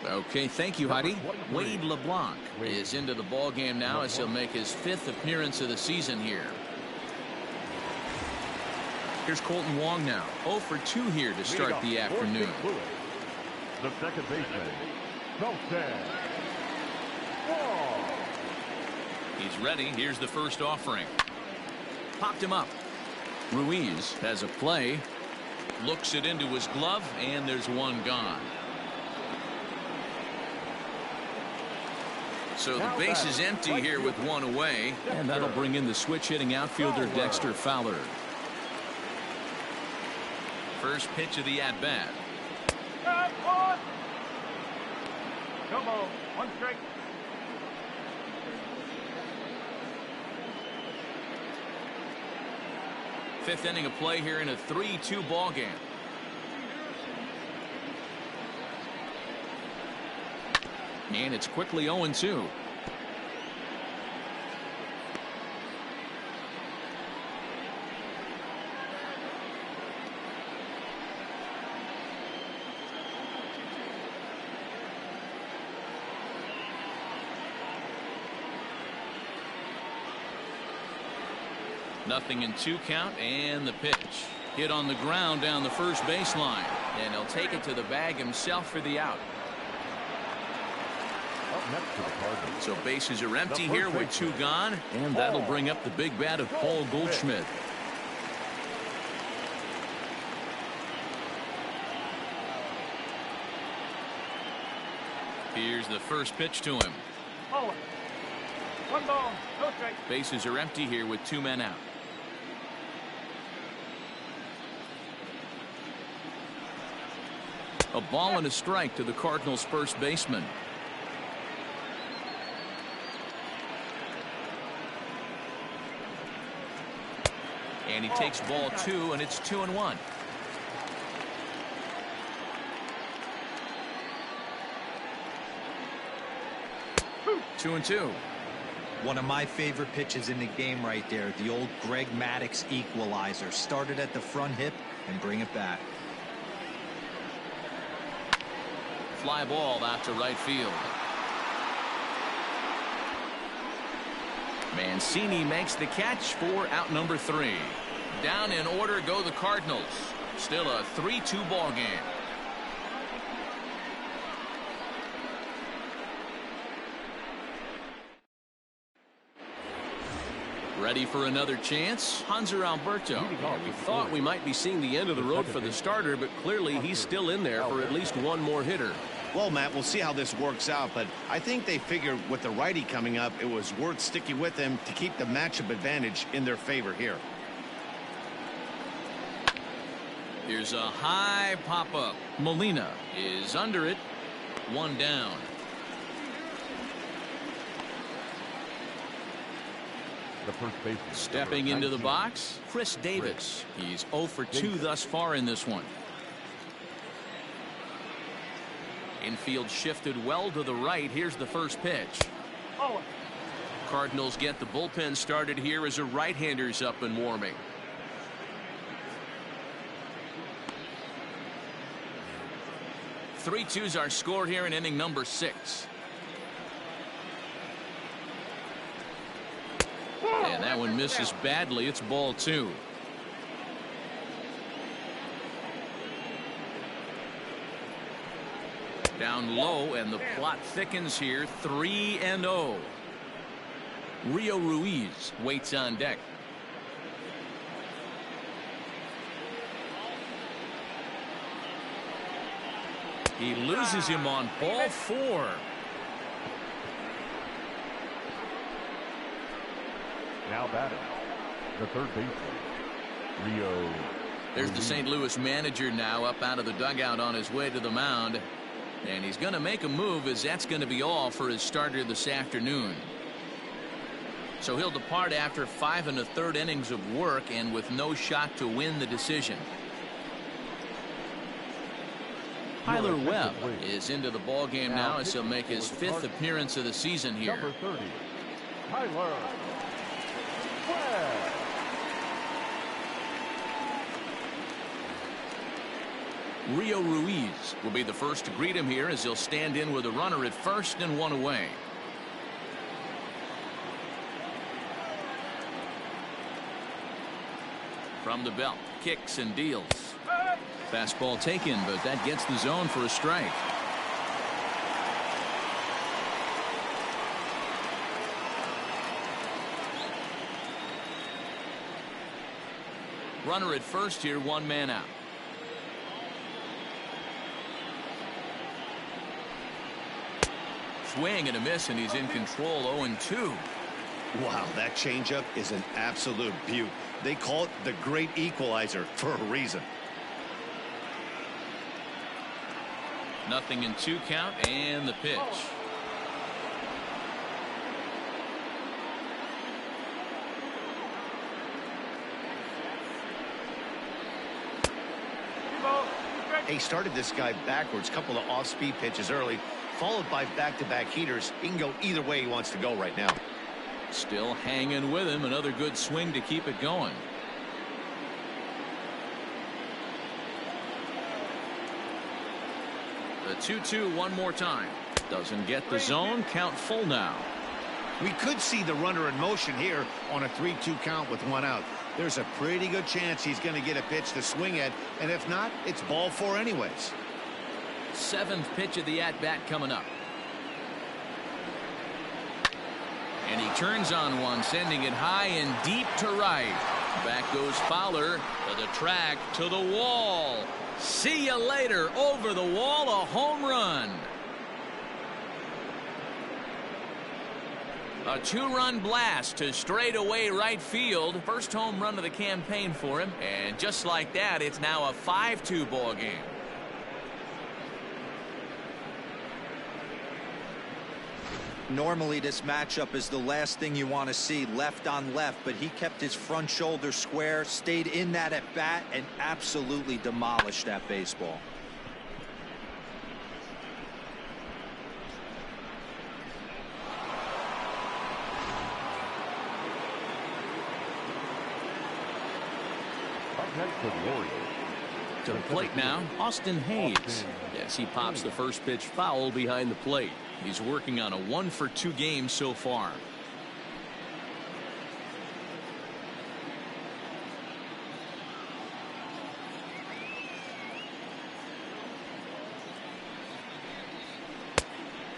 Okay, thank you, Heidi. Wade LeBlanc is into the ball game now as he'll make his 5th appearance of the season here. Here's Colton Wong now. 0 for 2 here to start the afternoon. The second baseman, Colton Wong. He's ready. Here's the first offering. Popped him up. Ruiz has a play. Looks it into his glove, and there's one gone. So the base is empty here with one away, and that'll bring in the switch hitting outfielder Dexter Fowler. First pitch of the at-bat. No ball. 1 strike. Fifth inning of play here in a 3-2 ball game. And it's quickly 0-2. Nothing in 2 count, and the pitch hit on the ground down the first baseline, and he'll take it to the bag himself for the out. So bases are empty here with 2 gone, and that'll bring up the big bat of Paul Goldschmidt. Here's the first pitch to him. 1 ball, no strike. Bases are empty here with 2 men out. A ball and a strike to the Cardinals' first baseman. And he takes ball 2, and it's 2-1. Two and 2. One of my favorite pitches in the game right there. The old Greg Maddux equalizer. Started at the front hip and bring it back. Fly ball out to right field. Mancini makes the catch for out number 3. Down in order go the Cardinals. Still a 3-2 ball game. Ready for another chance? Hanser Alberto. We thought we might be seeing the end of the road for the starter, but clearly he's still in there for at least one more hitter. Well, Matt, we'll see how this works out, but I think they figured with the righty coming up, it was worth sticking with him to keep the matchup advantage in their favor here. Here's a high pop-up. Molina is under it. 1 down. The first baseman. Stepping into the box, Chris Davis. He's 0 for 2 thus far in this one. Infield shifted well to the right. Here's the first pitch. Cardinals get the bullpen started here as a right-hander's up and warming. Three twos are scored here in inning number 6. And that one misses badly. It's ball 2. Down low, and the plot thickens here. 3-0. Rio Ruiz waits on deck. He loses him on ball 4. Now batting, the third baseman, Rio. There's the St. Louis manager now up out of the dugout on his way to the mound. And he's going to make a move, as that's going to be all for his starter this afternoon. So he'll depart after 5 1/3 innings of work and with no shot to win the decision. Tyler Webb is into the ball game now as he'll make his 5th appearance of the season here. Number 30, Tyler Webb. Rio Ruiz will be the first to greet him here as he'll stand in with a runner at first and 1 away. From the belt, kicks and deals. Fastball taken, but that gets the zone for a strike. Runner at first here, 1 man out. Swing and a miss, and he's in control. 0-2. Wow, that changeup is an absolute beaut. They call it the great equalizer for a reason. 0-2 count, and the pitch. He started this guy backwards, couple of off-speed pitches early, followed by back-to-back heaters. He can go either way he wants to go right now. Still hanging with him. Another good swing to keep it going. The 2-2 one more time. Doesn't get the zone. Count full now. We could see the runner in motion here on a 3-2 count with one out. There's a pretty good chance he's going to get a pitch to swing at, and if not, it's ball four anyways. 7th pitch of the at-bat coming up. And he turns on one, sending it high and deep to right. Back goes Fowler to the track, to the wall. See you later. Over the wall, a home run. A 2-run blast to straightaway right field. First home run of the campaign for him. And just like that, it's now a 5-2 ball game. Normally this matchup is the last thing you want to see, left on left, but he kept his front shoulder square, stayed in that at bat, and absolutely demolished that baseball. To the plate now, Austin Hayes. Yes, he pops the first pitch foul behind the plate. He's working on a 1-for-2 game so far.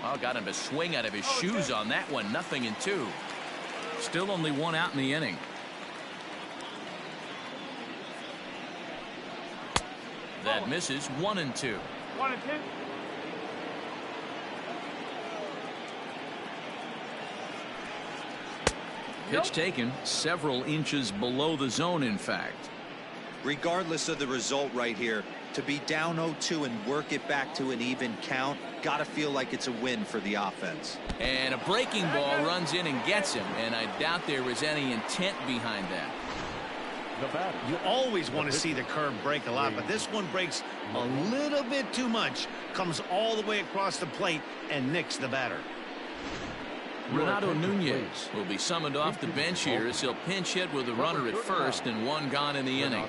Well, got him to swing out of his shoes on that one. 0-2. Still only one out in the inning. That misses. 1-2. 1-2. Pitch taken several inches below the zone, in fact. Regardless of the result right here, to be down 0-2 and work it back to an even count, gotta feel like it's a win for the offense. And a breaking ball runs in and gets him, and I doubt there was any intent behind that. You always want to see the curve break a lot, but this one breaks a little bit too much. Comes all the way across the plate and nicks the batter. Renato Nunez will be summoned off the bench here as he'll pinch hit with a runner at first and one gone in the inning.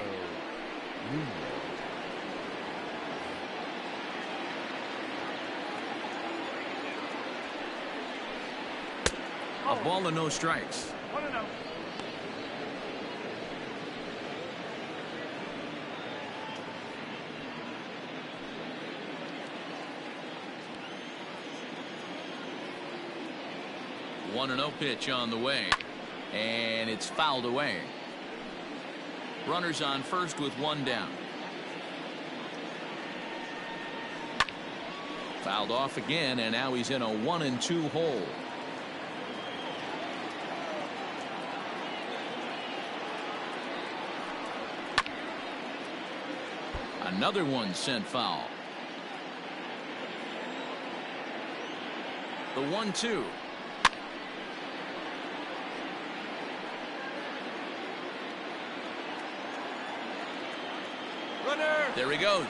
A ball and no strikes. 1-0. One 1-0 pitch on the way, and it's fouled away. Runners on first with one down. Fouled off again, and now he's in a 1-2 hole. Another one sent foul. The 1-2. There he goes.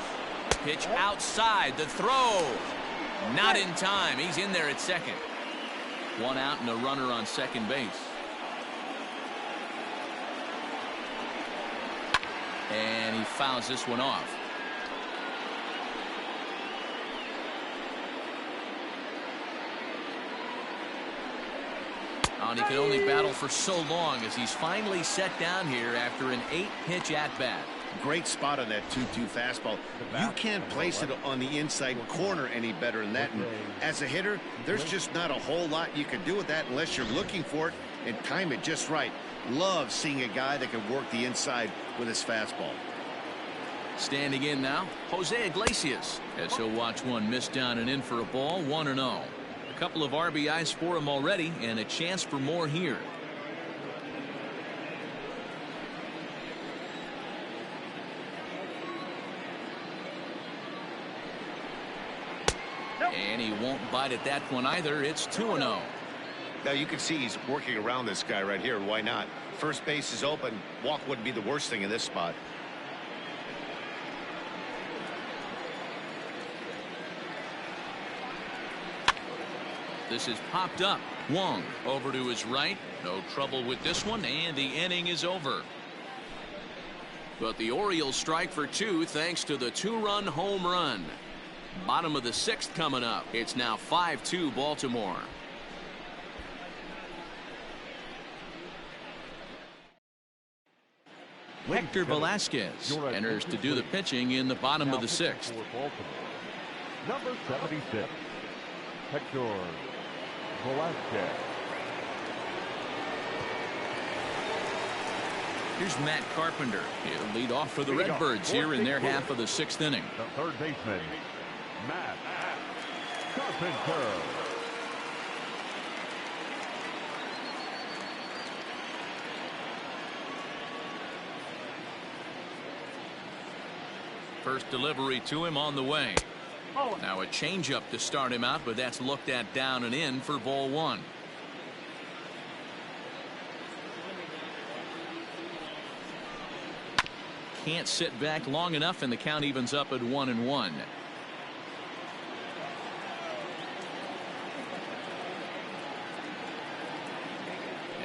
Pitch outside. The throw. Not in time. He's in there at second. One out and a runner on second base. And he fouls this one off. And he can only battle for so long as he's finally set down here after an 8-pitch at-bat. Great spot on that 2-2 fastball. You can't place it on the inside corner any better than that. And as a hitter, there's just not a whole lot you can do with that unless you're looking for it and time it just right. Love seeing a guy that can work the inside with his fastball. Standing in now, Jose Iglesias, as he'll watch one miss down and in for a ball. 1-0. A couple of RBIs for him already, and a chance for more here. And he won't bite at that one either. It's 2-0. Now you can see he's working around this guy right here. Why not? First base is open. Walk wouldn't be the worst thing in this spot. This is popped up. Wong over to his right. No trouble with this one, and the inning is over. But the Orioles strike for 2 thanks to the 2-run home run. Bottom of the 6th coming up. It's now 5-2 Baltimore. Hector Velasquez enters to do the pitching in the bottom of the 6th. Number 76, Hector Velasquez. Here's Matt Carpenter. He'll lead off for the Redbirds here in their half of the 6th inning. The third baseman, Matt Carpenter. First delivery to him on the way. Now a changeup to start him out, but that's looked at down and in for ball 1. Can't sit back long enough, and the count evens up at 1-1.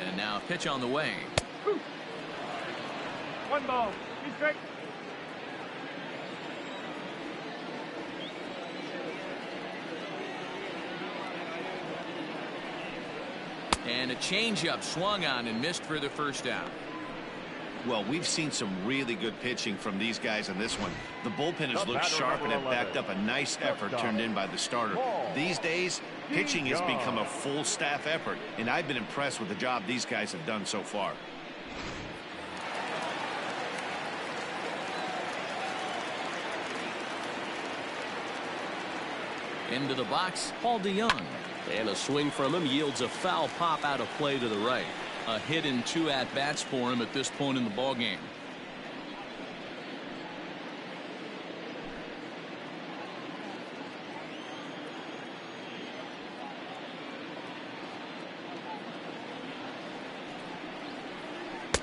And now a pitch on the way. 1 ball. He's straight. And a changeup swung on and missed for the first out. Well, we've seen some really good pitching from these guys in this one. The bullpen has looked sharp and have backed up a nice effort turned in by the starter. These days, pitching has become a full staff effort, and I've been impressed with the job these guys have done so far. Into the box, Paul DeYoung. And a swing from him yields a foul pop out of play to the right. A hit and 2 at-bats for him at this point in the ballgame.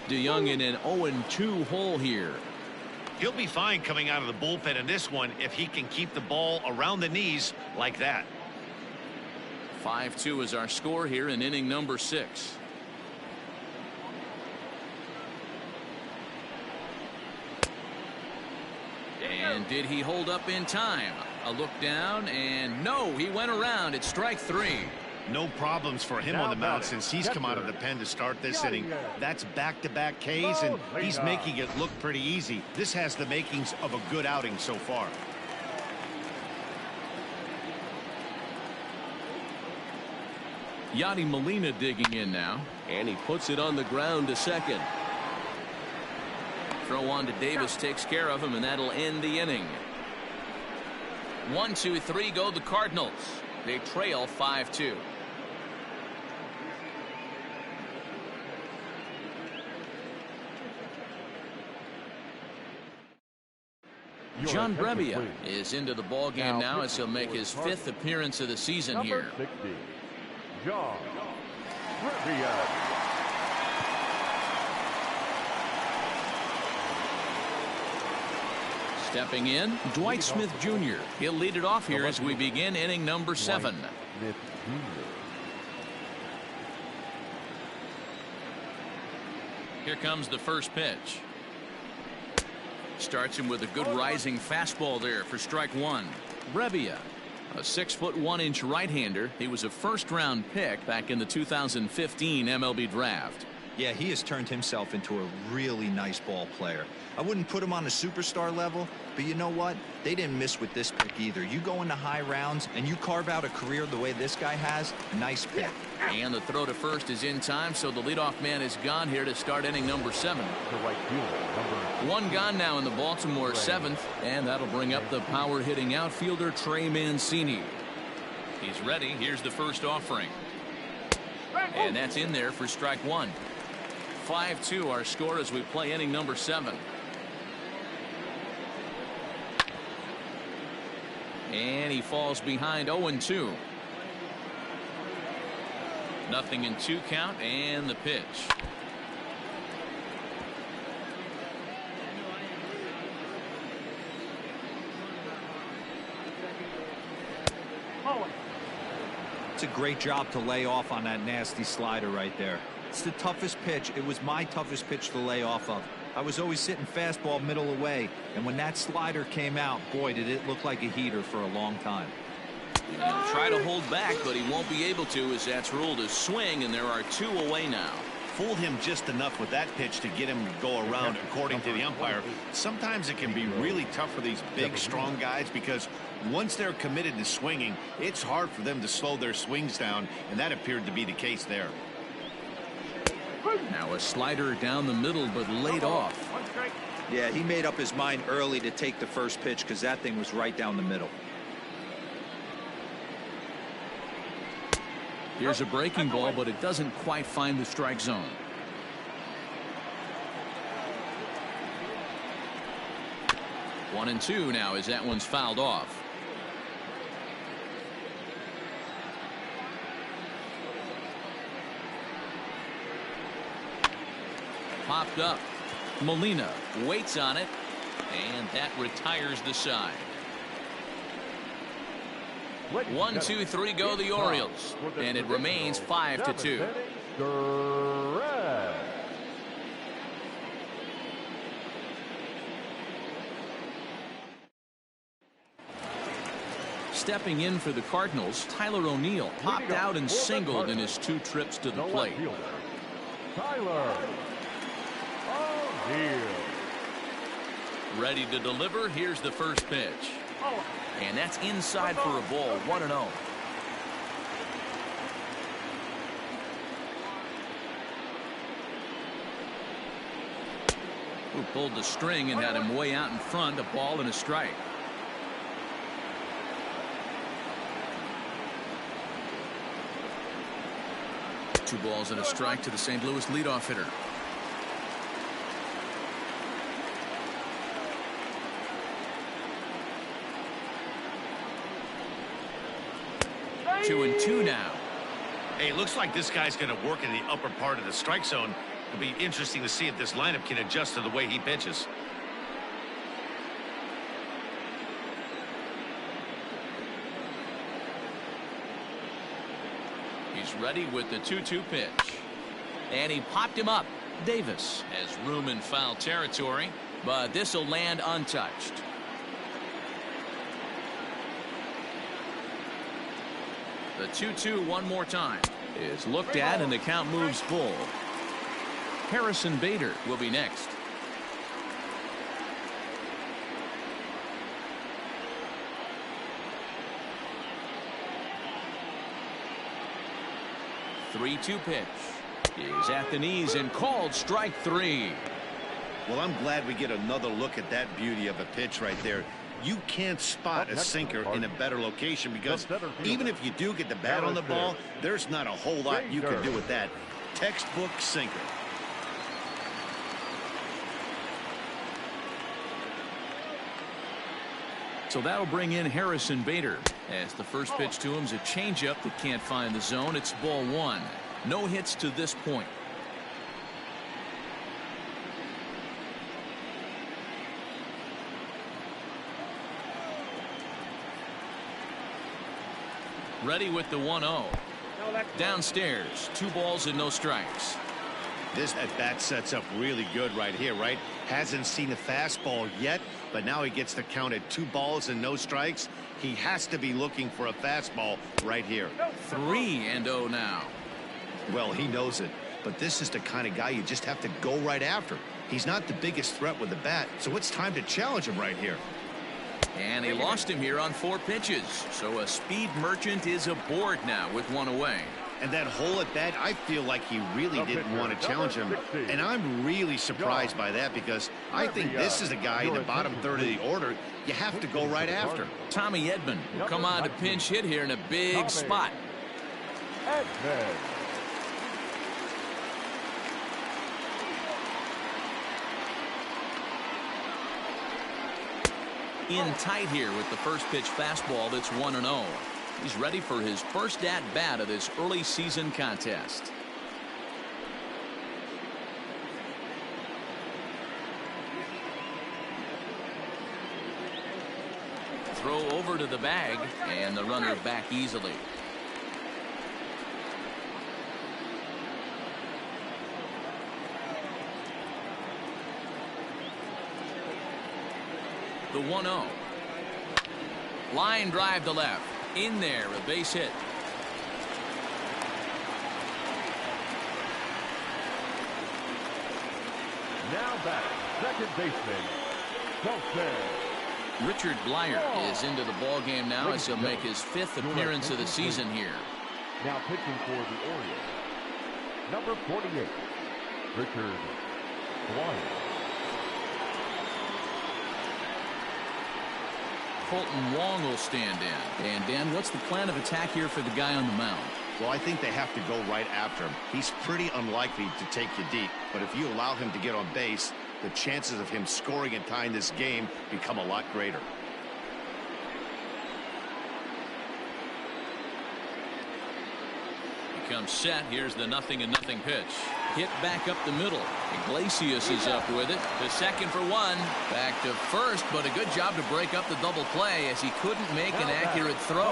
DeYoung in an 0-2 hole here. He'll be fine coming out of the bullpen in this one if he can keep the ball around the knees like that. 5-2 is our score here in inning number 6. And did he hold up in time? A look down, and no, he went around. It's strike 3. No problems for him on the mound since he's come out of the pen to start this inning. That's back-to-back Ks, and he's making it look pretty easy. This has the makings of a good outing so far. Yadi Molina digging in now. And he puts it on the ground to second. Throw on to Davis takes care of him, and that'll end the inning. 1, 2, 3 go the Cardinals. They trail 5-2. John Brebbia is into the ball game now as he'll make his 5th appearance of the season here. 60, John Brebbia. Stepping in, Dwight Smith Jr. He'll lead it off here as we begin inning number 7. Here comes the first pitch. Starts him with a good rising fastball there for strike 1. Brebbia, a 6'1" right-hander. He was a first-round pick back in the 2015 MLB draft. Yeah, he has turned himself into a really nice ball player. I wouldn't put him on a superstar level, but you know what? They didn't miss with this pick either. You go into high rounds and you carve out a career the way this guy has, nice pick. And the throw to first is in time, so the leadoff man is gone here to start inning number 7. One gone now in the Baltimore 7th, and that'll bring up the power-hitting outfielder Trey Mancini. He's ready. Here's the first offering. And that's in there for strike one. 5-2 our score as we play inning number 7. And he falls behind 0-2. Nothing in 2 count and the pitch. It's a great job to lay off on that nasty slider right there. It's the toughest pitch. It was my toughest pitch to lay off of. I was always sitting fastball middle away, and when that slider came out, boy, did it look like a heater for a long time. He'll try to hold back, but he won't be able to, as that's ruled a swing, and there are 2 away now. Fooled him just enough with that pitch to get him to go around, according to the umpire. Sometimes it can be really tough for these big, strong guys because once they're committed to swinging, it's hard for them to slow their swings down, and that appeared to be the case there. Now a slider down the middle, but laid off. Yeah, he made up his mind early to take the first pitch because that thing was right down the middle. Here's a breaking ball, but it doesn't quite find the strike zone. One and two now as that one's fouled off. Popped up. Molina waits on it, and that retires the side. 1, 2, 3 go the Orioles, and it remains 5-2. Stepping in for the Cardinals, Tyler O'Neill popped out and singled in his 2 trips to the plate. Tyler O'Neill. Ready to deliver. Here's the first pitch. And that's inside for a ball. 1-0. Who pulled the string and had him way out in front. A ball and a strike. Two balls and a strike to the St. Louis leadoff hitter. Two and two now. Hey, it looks like this guy's going to work in the upper part of the strike zone. It'll be interesting to see if this lineup can adjust to the way he pitches. He's ready with the 2-2 pitch. And he popped him up. Davis has room in foul territory, but this will land untouched. The 2-2 one more time is looked at, and the count moves full. Harrison Bader will be next. The 3-2 pitch is at the knees and called strike 3. Well, I'm glad we get another look at that beauty of a pitch right there. You can't spot a sinker in a better location because even if you do get the bat on the ball, there's not a whole lot you can do with that. Textbook sinker. So that'll bring in Harrison Bader, as the first pitch to him is a changeup that can't find the zone. It's ball 1. No hits to this point. Ready with the 1-0. Downstairs, 2 balls and no strikes. This at bat sets up really good right here, right? Hasn't seen a fastball yet, but now he gets the count at 2 balls and no strikes. He has to be looking for a fastball right here. 3-0 now. Well, he knows it, but this is the kind of guy you just have to go right after. He's not the biggest threat with the bat, so it's time to challenge him right here. And he lost him here on 4 pitches. So a speed merchant is aboard now with 1 away. And that hole at bat, I feel like he really didn't want to challenge him. And I'm really surprised by that, because I think this is a guy in the bottom third of the order you have to go right after. Tommy Edman will come on to pinch hit here in a big spot. In tight here with the first pitch fastball that's 1-0. He's ready for his first at bat of this early season contest. Throw over to the bag, and the runner back easily. The 1-0. Line drive to left. In there, a base hit. Now back, second baseman, Colton. Richard Blyer is into the ball game now as he'll make his 5th appearance of the season here. Now pitching for the Orioles, number 48, Richard Blyer. Colton Wong will stand in. And Dan, what's the plan of attack here for the guy on the mound? Well, I think they have to go right after him. He's pretty unlikely to take you deep, but if you allow him to get on base, the chances of him scoring and tying this game become a lot greater. He comes set. Here's the 0-0 pitch. Hit back up the middle. Iglesias is up with it. To second for 1. Back to first, but a good job to break up the double play as he couldn't make an accurate throw.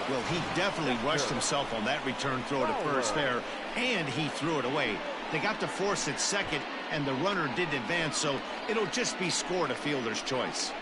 Well, he definitely rushed himself on that return throw to first there, and he threw it away. They got to force it second, and the runner didn't advance, so it'll just be scored a fielder's choice.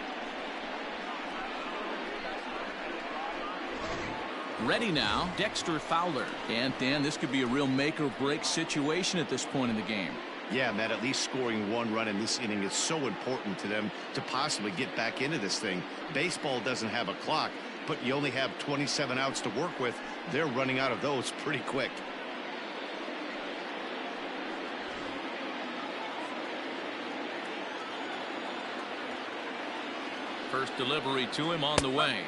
Ready now, Dexter Fowler. And Dan, this could be a real make or break situation at this point in the game. Yeah, Matt, at least scoring 1 run in this inning is so important to them to possibly get back into this thing. Baseball doesn't have a clock, but you only have 27 outs to work with. They're running out of those pretty quick. First delivery to him on the way.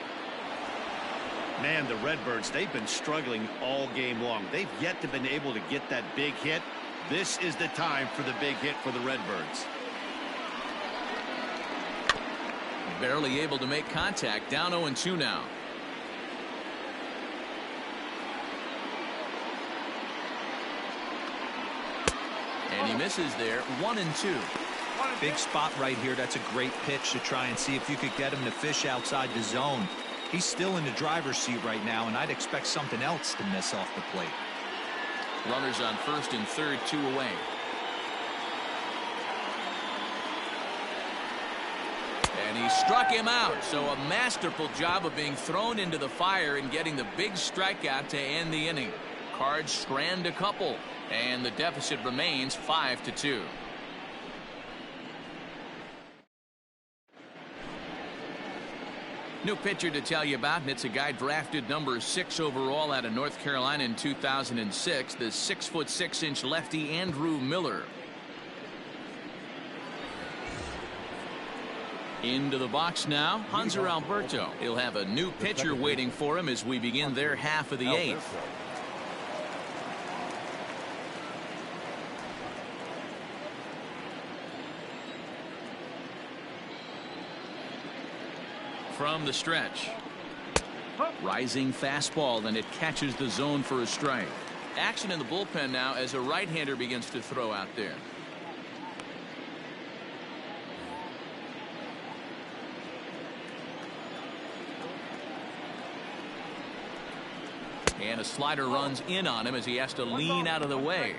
Man, the Redbirds, they've been struggling all game long. They've yet to been able to get that big hit. This is the time for the big hit for the Redbirds. Barely able to make contact. Down 0-2 now. And he misses there. 1-2. Big spot right here. That's a great pitch to try and see if you could get him to fish outside the zone. He's still in the driver's seat right now, and I'd expect something else to miss off the plate. Runners on first and third, 2 away. And he struck him out. So a masterful job of being thrown into the fire and getting the big strikeout to end the inning. Cards strand a couple, and the deficit remains 5-2. New pitcher to tell you about, and it's a guy drafted number 6 overall out of North Carolina in 2006, the 6'6" lefty Andrew Miller. Into the box now, Hanser Alberto. He'll have a new pitcher waiting for him as we begin their half of the 8th. From the stretch. Rising fastball, and it catches the zone for a strike. Action in the bullpen now as a right-hander begins to throw out there. And a slider runs in on him as he has to lean out of the way.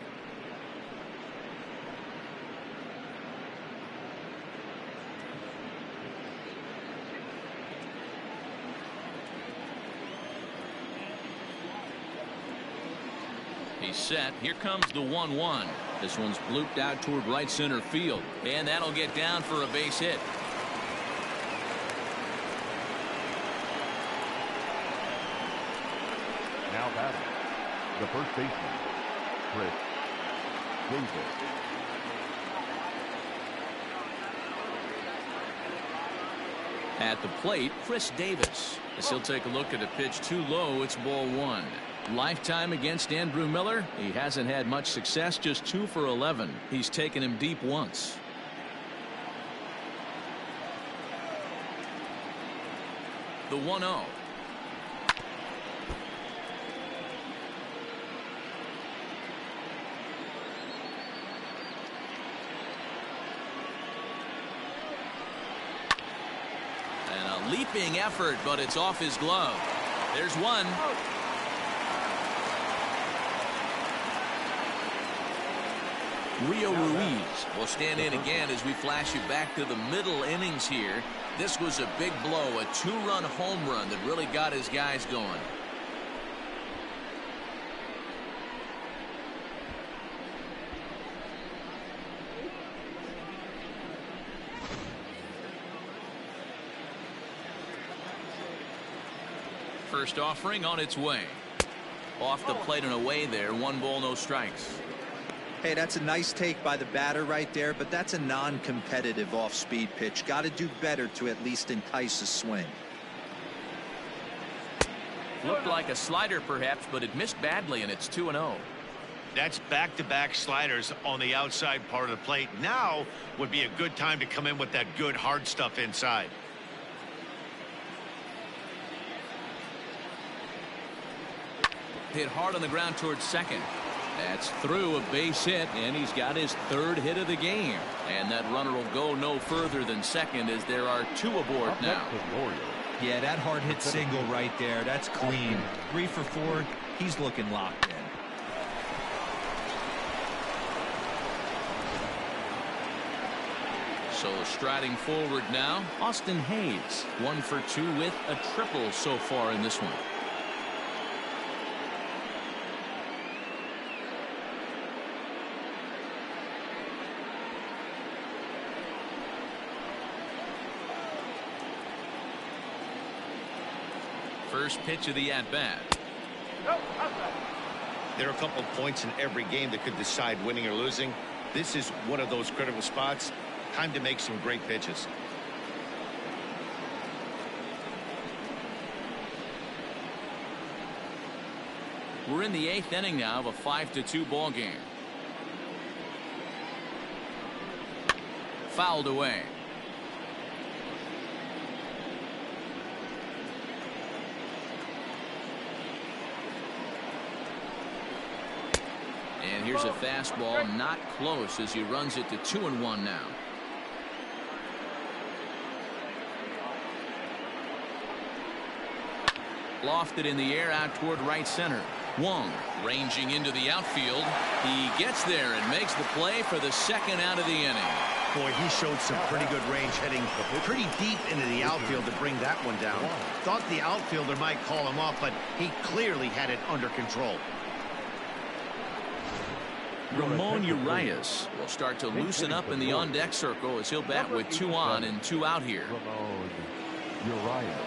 He's set. Here comes the 1-1. This one's blooped out toward right center field, and that'll get down for a base hit. Now batting, The first baseman, Chris Davis. At the plate, Chris Davis. As he'll take a look at a pitch too low, it's ball one. Lifetime against Andrew Miller. He hasn't had much success, just 2 for 11. He's taken him deep once. The 1-0. And a leaping effort, but it's off his glove. There's one. Rio Ruiz will stand in again as we flash you back to the middle innings here. This was a big blow, a 2-run home run that really got his guys going. First offering on its way. Off the plate and away there. 1 ball, no strikes. Hey, that's a nice take by the batter right there, but that's a non-competitive off-speed pitch. Got to do better to at least entice a swing. Looked like a slider perhaps, but it missed badly, and it's 2-0. That's back-to-back sliders on the outside part of the plate. Now would be a good time to come in with that good hard stuff inside. Hit hard on the ground towards second. That's through, a base hit, and he's got his 3rd hit of the game. And that runner will go no further than second as there are 2 aboard now. Yeah, that hard hit single right there. That's clean. 3 for 4. He's looking locked in. So striding forward now, Austin Hayes. 1 for 2 with a triple so far in this one. First pitch of the at-bat. There are a couple of points in every game that could decide winning or losing. This is one of those critical spots. Time to make some great pitches. We're in the 8th inning now of a 5-2 ball game. Fouled away. And here's a fastball, not close, as he runs it to 2-1 now. Lofted in the air out toward right center. Wong ranging into the outfield. He gets there and makes the play for the 2nd out of the inning. Boy, he showed some pretty good range heading pretty deep into the outfield to bring that one down. Thought the outfielder might call him off, but he clearly had it under control. Ramon Urias will start to loosen up in the on-deck circle as he'll bat with 2 on and 2 out here. Ramon Urias.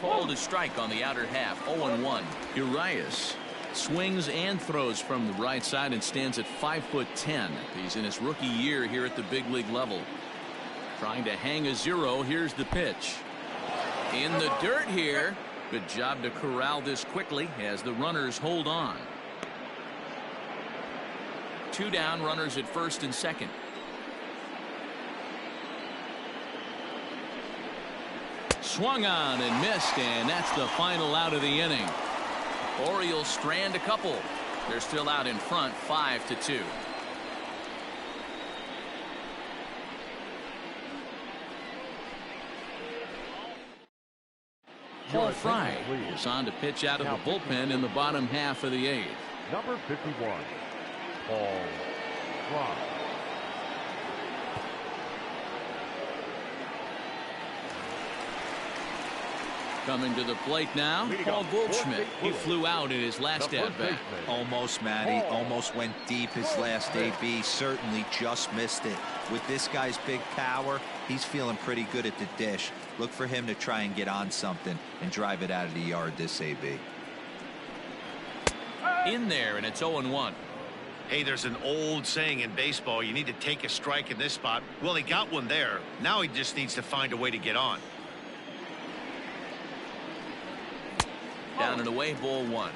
Called a strike on the outer half. 0-1. Urias swings and throws from the right side and stands at 5'10". He's in his rookie year here at the big league level. Trying to hang a 0. Here's the pitch. In the dirt here. Good job to corral this quickly as the runners hold on. 2 down, runners at first and second. Swung on and missed, and that's the final out of the inning. Orioles strand a couple. They're still out in front, 5-2. Paul Fry is on to pitch out of the bullpen in the bottom half of the 8th. Number 51, Paul Fry. Coming to the plate now, Paul Goldschmidt. He flew out in his last at-bat. Almost, Matty. Almost went deep his last AB. Certainly just missed it. With this guy's big power, he's feeling pretty good at the dish. Look for him to try and get on something and drive it out of the yard this AB. In there, and it's 0-1. Hey, there's an old saying in baseball, you need to take a strike in this spot. Well, he got one there. Now he just needs to find a way to get on. Down and away, ball 1.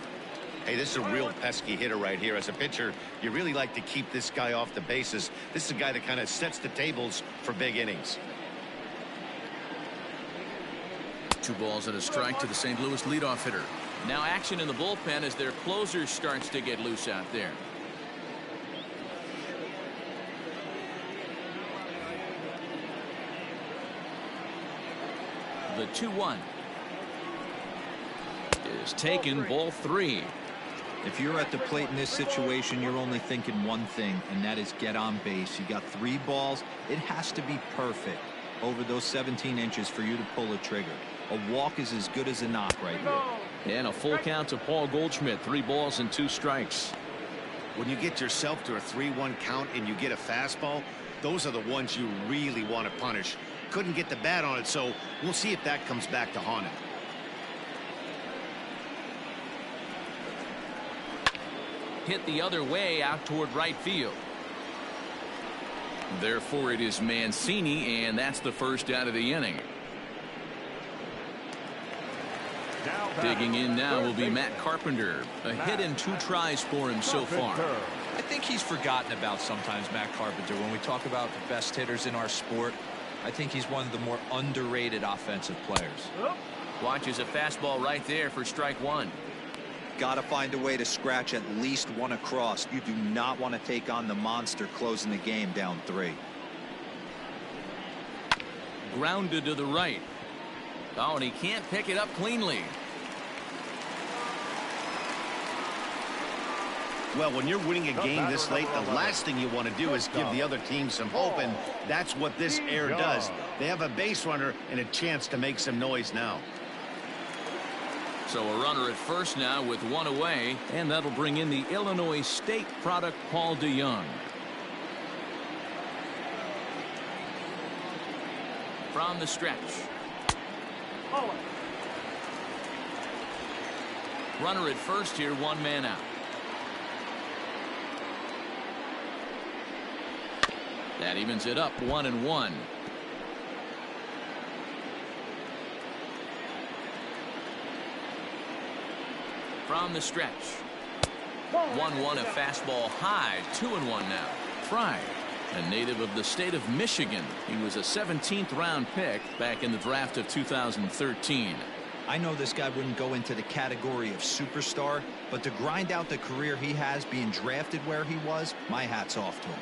Hey, this is a real pesky hitter right here. As a pitcher, you really like to keep this guy off the bases. This is a guy that kind of sets the tables for big innings. 2 balls and a strike to the St. Louis leadoff hitter. Now action in the bullpen as their closer starts to get loose out there. The 2-1 is taken, ball 3. If you're at the plate in this situation, you're only thinking one thing, and that is get on base. You got 3 balls. It has to be perfect over those 17 inches for you to pull a trigger. A walk is as good as a knock right here. And a full count to Paul Goldschmidt. 3 balls and 2 strikes. When you get yourself to a 3-1 count and you get a fastball, those are the ones you really want to punish. Couldn't get the bat on it, so we'll see if that comes back to haunt him. Hit the other way out toward right field. Therefore, it is Mancini, and that's the first out of the inning. Digging in now will be Matt Carpenter. A hit and 2 tries for him so far. I think he's forgotten about sometimes, Matt Carpenter. When we talk about the best hitters in our sport, I think he's one of the more underrated offensive players. Watches a fastball right there for strike 1. Got to find a way to scratch at least 1 across. You do not want to take on the monster closing the game down 3. Grounded to the right. Oh, and he can't pick it up cleanly. Well, when you're winning a game this late, the last thing you want to do is give the other team some hope, and that's what this error does. They have a base runner and a chance to make some noise now. So a runner at first now with 1 away, and that'll bring in the Illinois State product, Paul DeYoung. From the stretch. Runner at first here, 1 man out. That evens it up, 1-1. From the stretch. 1-1, a fastball high, 2-1 now. Fry, a native of the state of Michigan. He was a 17th round pick back in the draft of 2013. I know this guy wouldn't go into the category of superstar, but to grind out the career he has being drafted where he was, my hat's off to him.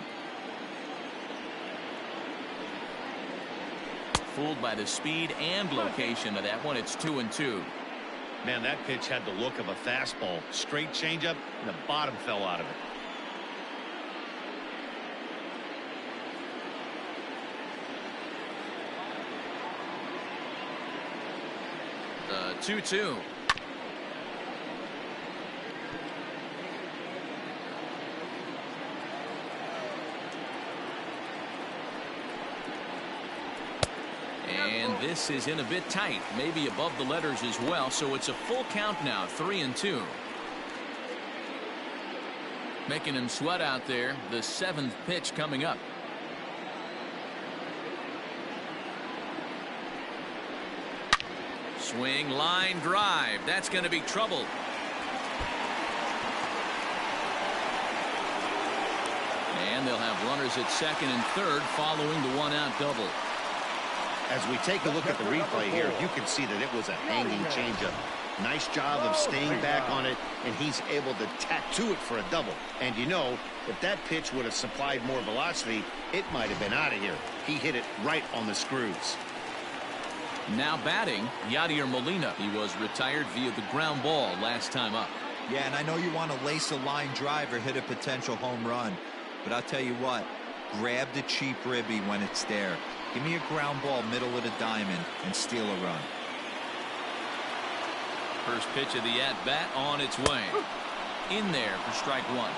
Fooled by the speed and location of that one. It's 2-2. Man, that pitch had the look of a fastball. Straight changeup, and the bottom fell out of it. The 2-2. And this is in a bit tight, maybe above the letters as well, so it's a full count now, 3-2. Making him sweat out there, the 7th pitch coming up. Swing, line drive, that's going to be trouble. And they'll have runners at second and third following the 1-out double. As we take a look at the replay here, you can see that it was a hanging changeup. Nice job of staying back on it, and he's able to tattoo it for a double. And you know, if that pitch would have supplied more velocity, it might have been out of here. He hit it right on the screws. Now batting, Yadier Molina. He was retired via the ground ball last time up. Yeah, and I know you want to lace a line drive or hit a potential home run, but I'll tell you what, grab the cheap ribby when it's there. Give me a ground ball middle of the diamond and steal a run. First pitch of the at-bat on its way. In there for strike one.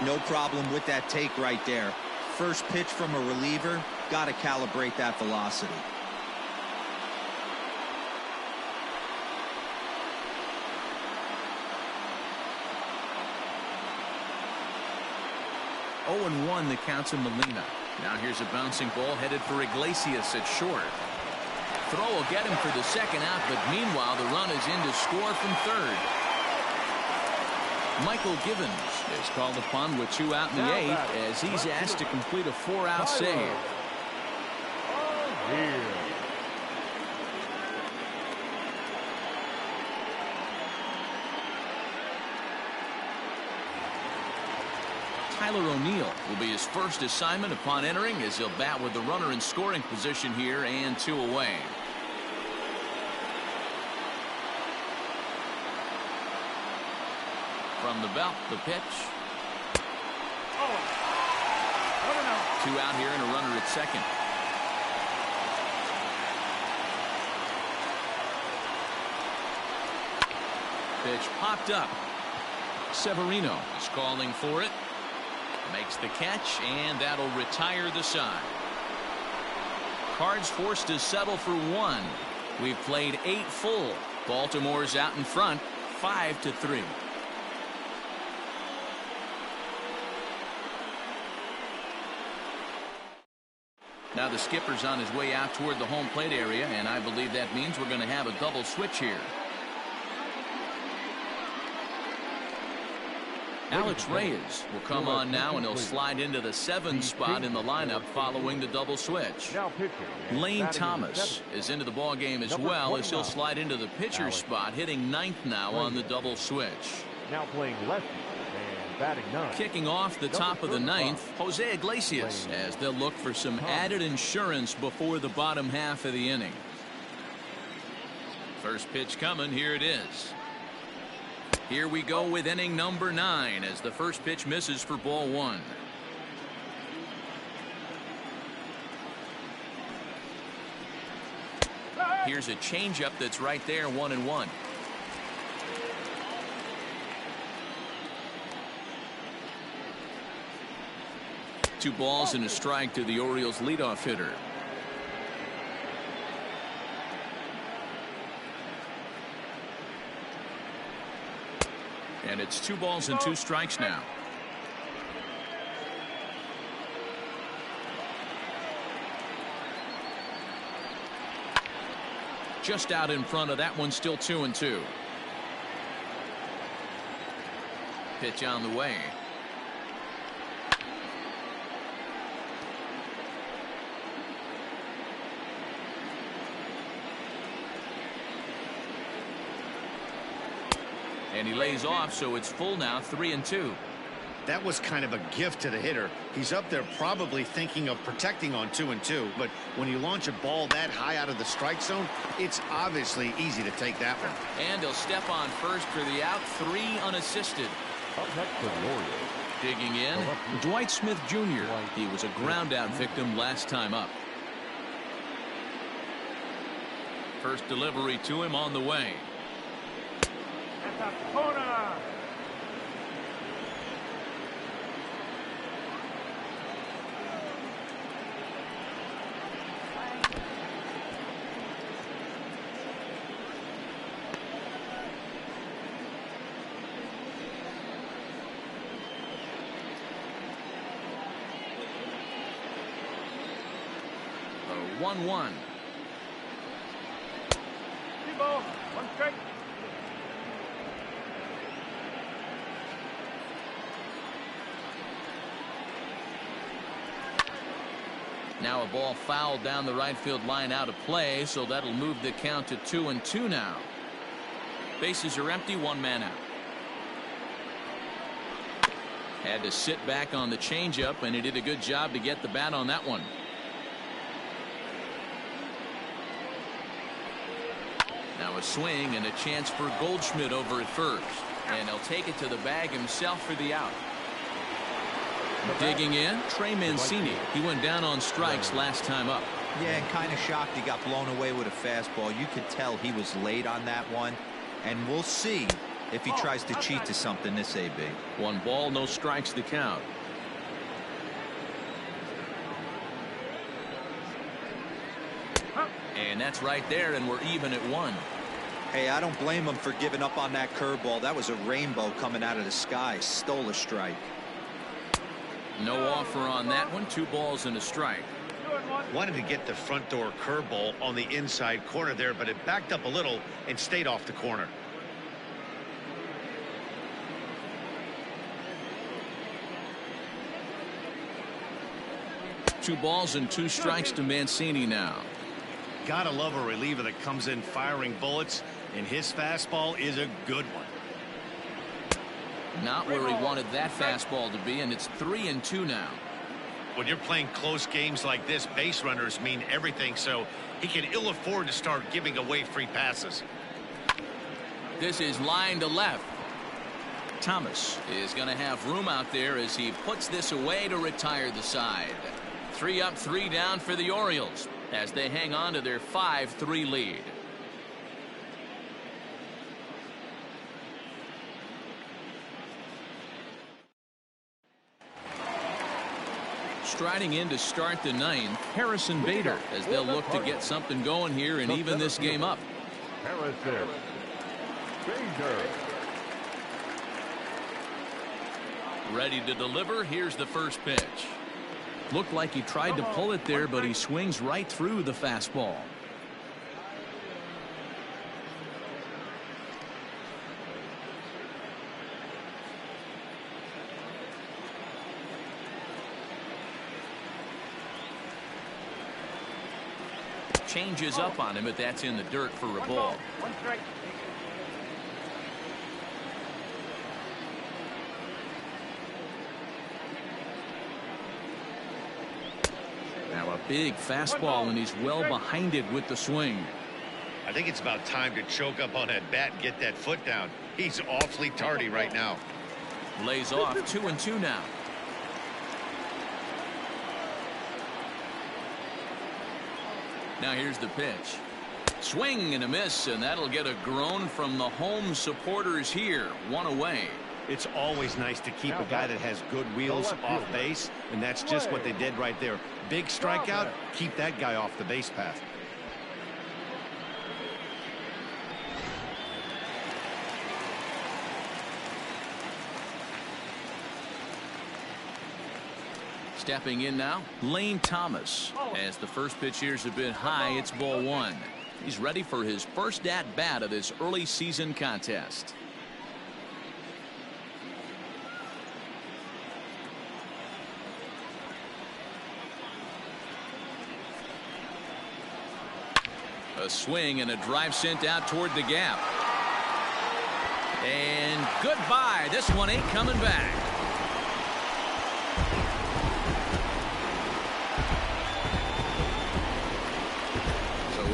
No problem with that take right there. First pitch from a reliever, got to calibrate that velocity. 0-1 the count to Molina. Now here's a bouncing ball headed for Iglesias at short. Throw will get him for the second out, but meanwhile the run is in to score from third. Michael Givens is called upon with 2 out in the 8th as he's asked to complete a 4-out save. Tyler O'Neill will be his first assignment upon entering as he'll bat with the runner in scoring position here and 2 away. From the belt, the pitch. 2 out here and a runner at second. Pitch popped up. Severino is calling for it. Makes the catch, and that'll retire the side. Cards forced to settle for 1. We've played 8 full. Baltimore's out in front, 5-3. Now the skipper's on his way out toward the home plate area, and I believe that means we're going to have a double switch here. Alex Reyes will come on now, and he'll slide into the 7th spot in the lineup following the double switch. Lane Thomas is into the ball game as well as he'll slide into the pitcher's spot, hitting 9th now on the double switch. Now playing lefty and batting 9. Kicking off the top of the 9th, Jose Iglesias, as they'll look for some added insurance before the bottom half of the inning. First pitch coming, here it is. Here we go with inning number 9 as the first pitch misses for ball 1. Here's a changeup that's right there, 1-1. Two balls and a strike to the Orioles leadoff hitter. And it's 2 balls and 2 strikes now. Just out in front of that one, still 2-2. Pitch on the way. And he lays off, so it's full now, 3-2. That was kind of a gift to the hitter. He's up there probably thinking of protecting on 2-2, but when you launch a ball that high out of the strike zone, it's obviously easy to take that one. And he'll step on first for the out, 3 unassisted. Up next for the Orioles. Digging in, Dwight Smith Jr. He was a ground out victim last time up. First delivery to him on the way. Corner. A 1-1. 3 balls, 1 strike. Now a ball fouled down the right field line out of play, so that'll move the count to 2-2 now. Bases are empty, 1 man out. Had to sit back on the changeup, and he did a good job to get the bat on that one. Now a swing and a chance for Goldschmidt over at first, and he'll take it to the bag himself for the out. Digging in, Trey Mancini. He went down on strikes last time up. Yeah, and kind of shocked he got blown away with a fastball. You could tell he was late on that one. And we'll see if he tries to cheat to something this AB. 1 ball, no strikes to count. And that's right there, and we're even at 1. Hey, I don't blame him for giving up on that curveball. That was a rainbow coming out of the sky. Stole a strike. No offer on that one. 2 balls and a strike. Wanted to get the front door curveball on the inside corner there, but it backed up a little and stayed off the corner. Two balls and 2 strikes to Mancini now. Gotta love a reliever that comes in firing bullets, and his fastball is a good one. Not where he wanted that fastball to be, and it's 3-2 now. When you're playing close games like this, base runners mean everything, so he can ill afford to start giving away free passes. This is line to left. Thomas is going to have room out there as he puts this away to retire the side. 3 up, 3 down for the Orioles as they hang on to their 5-3 lead. Striding in to start the 9th, Harrison Bader, as they'll look to get something going here and even this game up. Harrison Bader. Ready to deliver. Here's the first pitch. Looked like he tried to pull it there, but he swings right through the fastball. Changes up on him, but that's in the dirt for a ball. 1 strike. Now a big fastball, and he's well behind it with the swing. I think it's about time to choke up on that bat and get that foot down. He's awfully tardy right now. Lays off. 2-2 now. Now here's the pitch. Swing and a miss, and that'll get a groan from the home supporters here. 1 away. It's always nice to keep a guy that has good wheels off base, and that's just what they did right there. Big strikeout, keep that guy off the base path. Stepping in now, Lane Thomas. As the first pitch here's a bit high, it's ball 1. He's ready for his first at-bat of this early season contest. A swing and a drive sent out toward the gap. And goodbye. This one ain't coming back.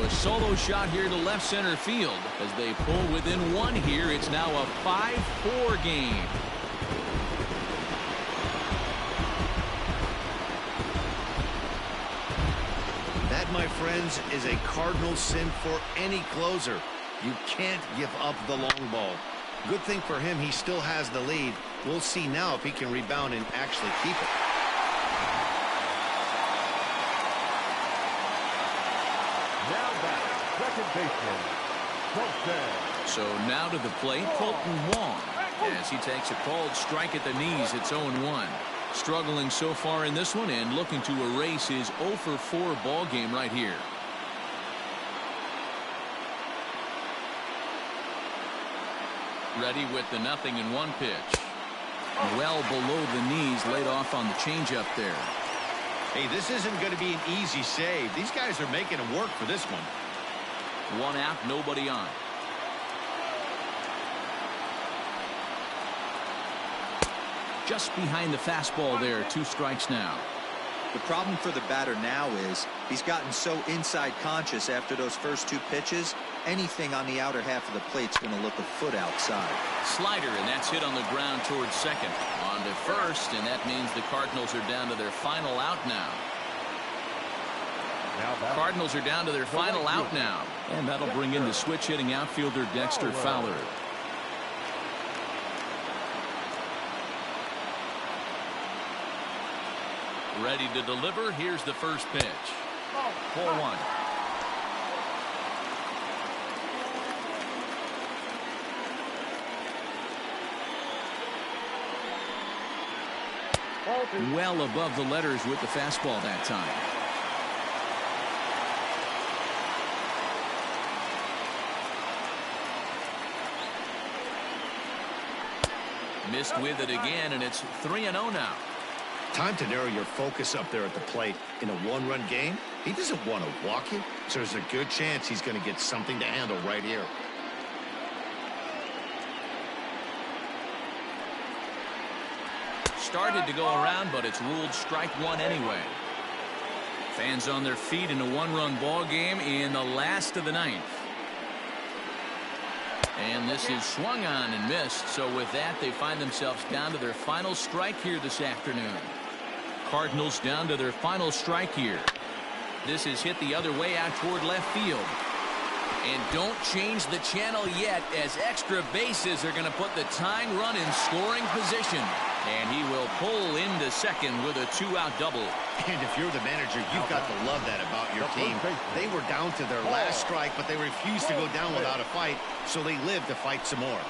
A solo shot here to left center field as they pull within 1 here. It's now a 5-4 game. That, my friends, is a cardinal sin for any closer. You can't give up the long ball. Good thing for him, he still has the lead. We'll see now if he can rebound and actually keep it. So now to the plate, Colton Wong, as he takes a called strike at the knees. It's 0-1. Struggling so far in this one and looking to erase his 0-for-4 ball game right here. Ready with the 0-1 pitch. Well below the knees, laid off on the changeup there. Hey, this isn't going to be an easy save. These guys are making him work for this one. 1 out, nobody on. Just behind the fastball there. 2 strikes now. The problem for the batter now is he's gotten so inside conscious after those first 2 pitches. Anything on the outer half of the plate's going to look a foot outside. Slider, and that's hit on the ground towards second. On to first, and that means the Cardinals are down to their final out now. Cardinals are down to their final out now. And that'll bring in the switch hitting outfielder Dexter Fowler. Ready to deliver. Here's the first pitch. 4-1. Well above the letters with the fastball that time. Missed with it again, and it's 3-0 now. Time to narrow your focus up there at the plate. In a one-run game, he doesn't want to walk you, so there's a good chance he's going to get something to handle right here. Started to go around, but it's ruled strike one anyway. Fans on their feet in a one-run ball game in the last of the ninth. And this is swung on and missed. So with that, they find themselves down to their final strike here this afternoon. Cardinals down to their final strike here. This is hit the other way out toward left field. And don't change the channel yet, as extra bases are going to put the tying run in scoring position. And he will pull into second with a two-out double. And if you're the manager, you've got to love that about your team. They were down to their last strike, but they refused to go down without a fight, so they lived to fight some more.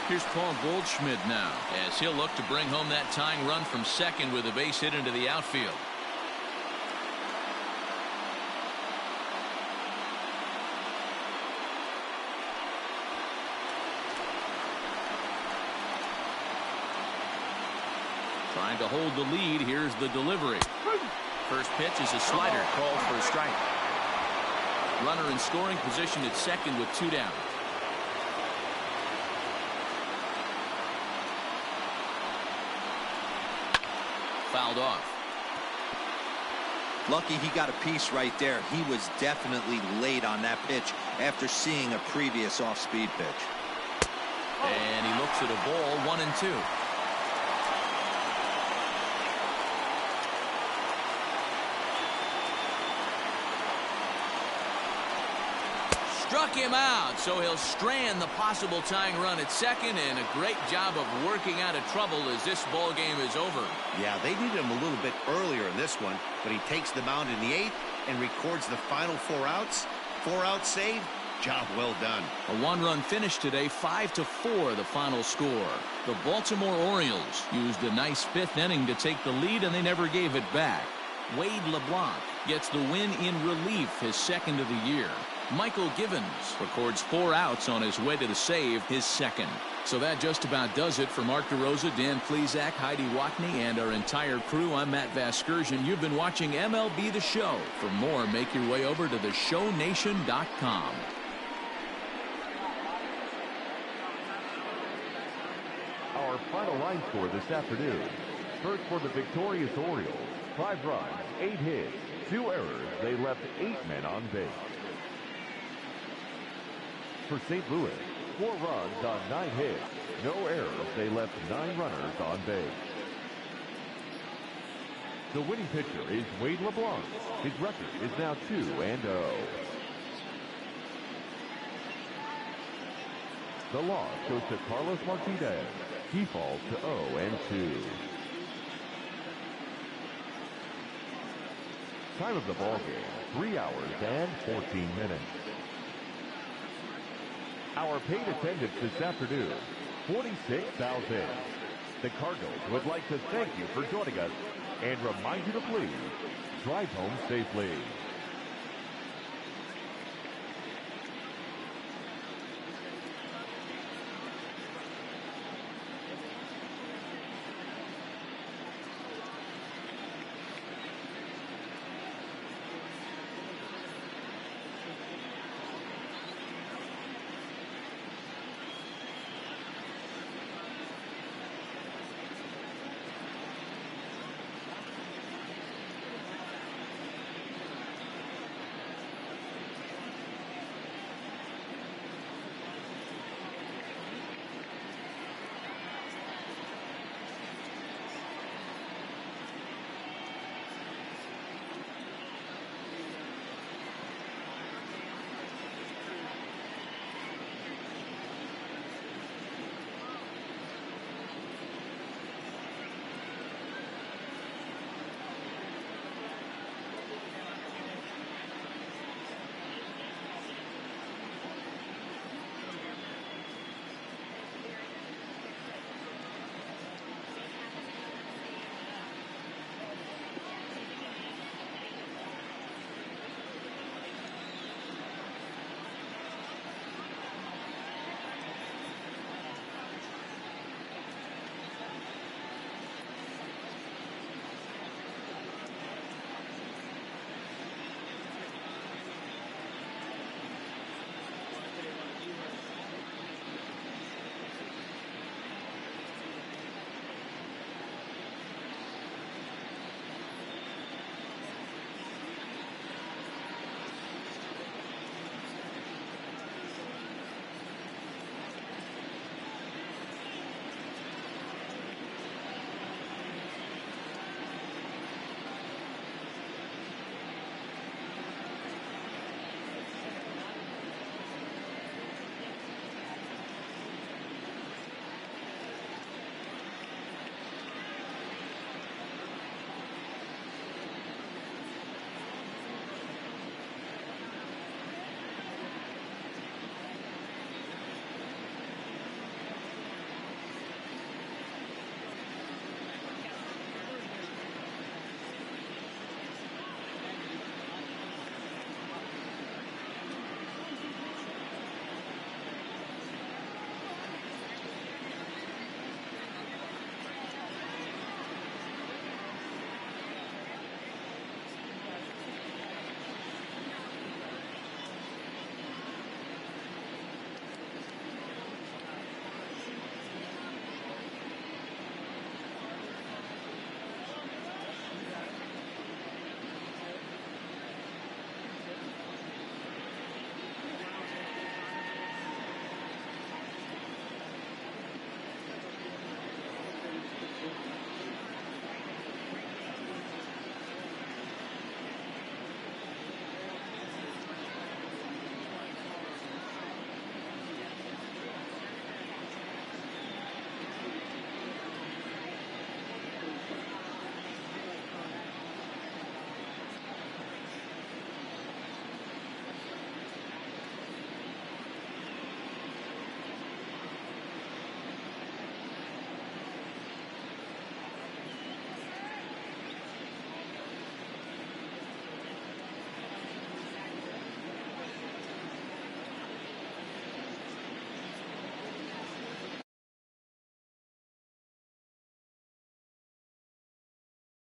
Here's Paul Goldschmidt now, as he'll look to bring home that tying run from second with a base hit into the outfield. Trying to hold the lead. Here's the delivery. First pitch is a slider called for a strike. Runner in scoring position at second with two down. Fouled off. Lucky he got a piece right there. He was definitely late on that pitch after seeing a previous off-speed pitch. And he looks at a ball, 1-2. Struck him out, so he'll strand the possible tying run at second, and a great job of working out of trouble as this ball game is over. Yeah, they needed him a little bit earlier in this one, but he takes the mound in the 8th and records the final 4 outs. 4 outs saved. Job well done. A one-run finish today, 5-4 the final score. The Baltimore Orioles used a nice 5th inning to take the lead, and they never gave it back. Wade LeBlanc gets the win in relief, his second of the year. Michael Givens records 4 outs on his way to the save, his second. So that just about does it for Mark DeRosa, Dan Plesac, Heidi Watney, and our entire crew. I'm Matt Vasgersian. You've been watching MLB The Show. For more, make your way over to theshownation.com. Our final line score this afternoon. First for the victorious Orioles, 5 runs, 8 hits, 2 errors. They left 8 men on base. For St. Louis, 4 runs on 9 hits, no errors. They left 9 runners on base. The winning pitcher is Wade LeBlanc. His record is now 2-0. The loss goes to Carlos Martinez. He falls to 0-2. Time of the ball game, 3 hours and 14 minutes. Our paid attendance this afternoon, 46,000. The Cardinals would like to thank you for joining us and remind you to please drive home safely.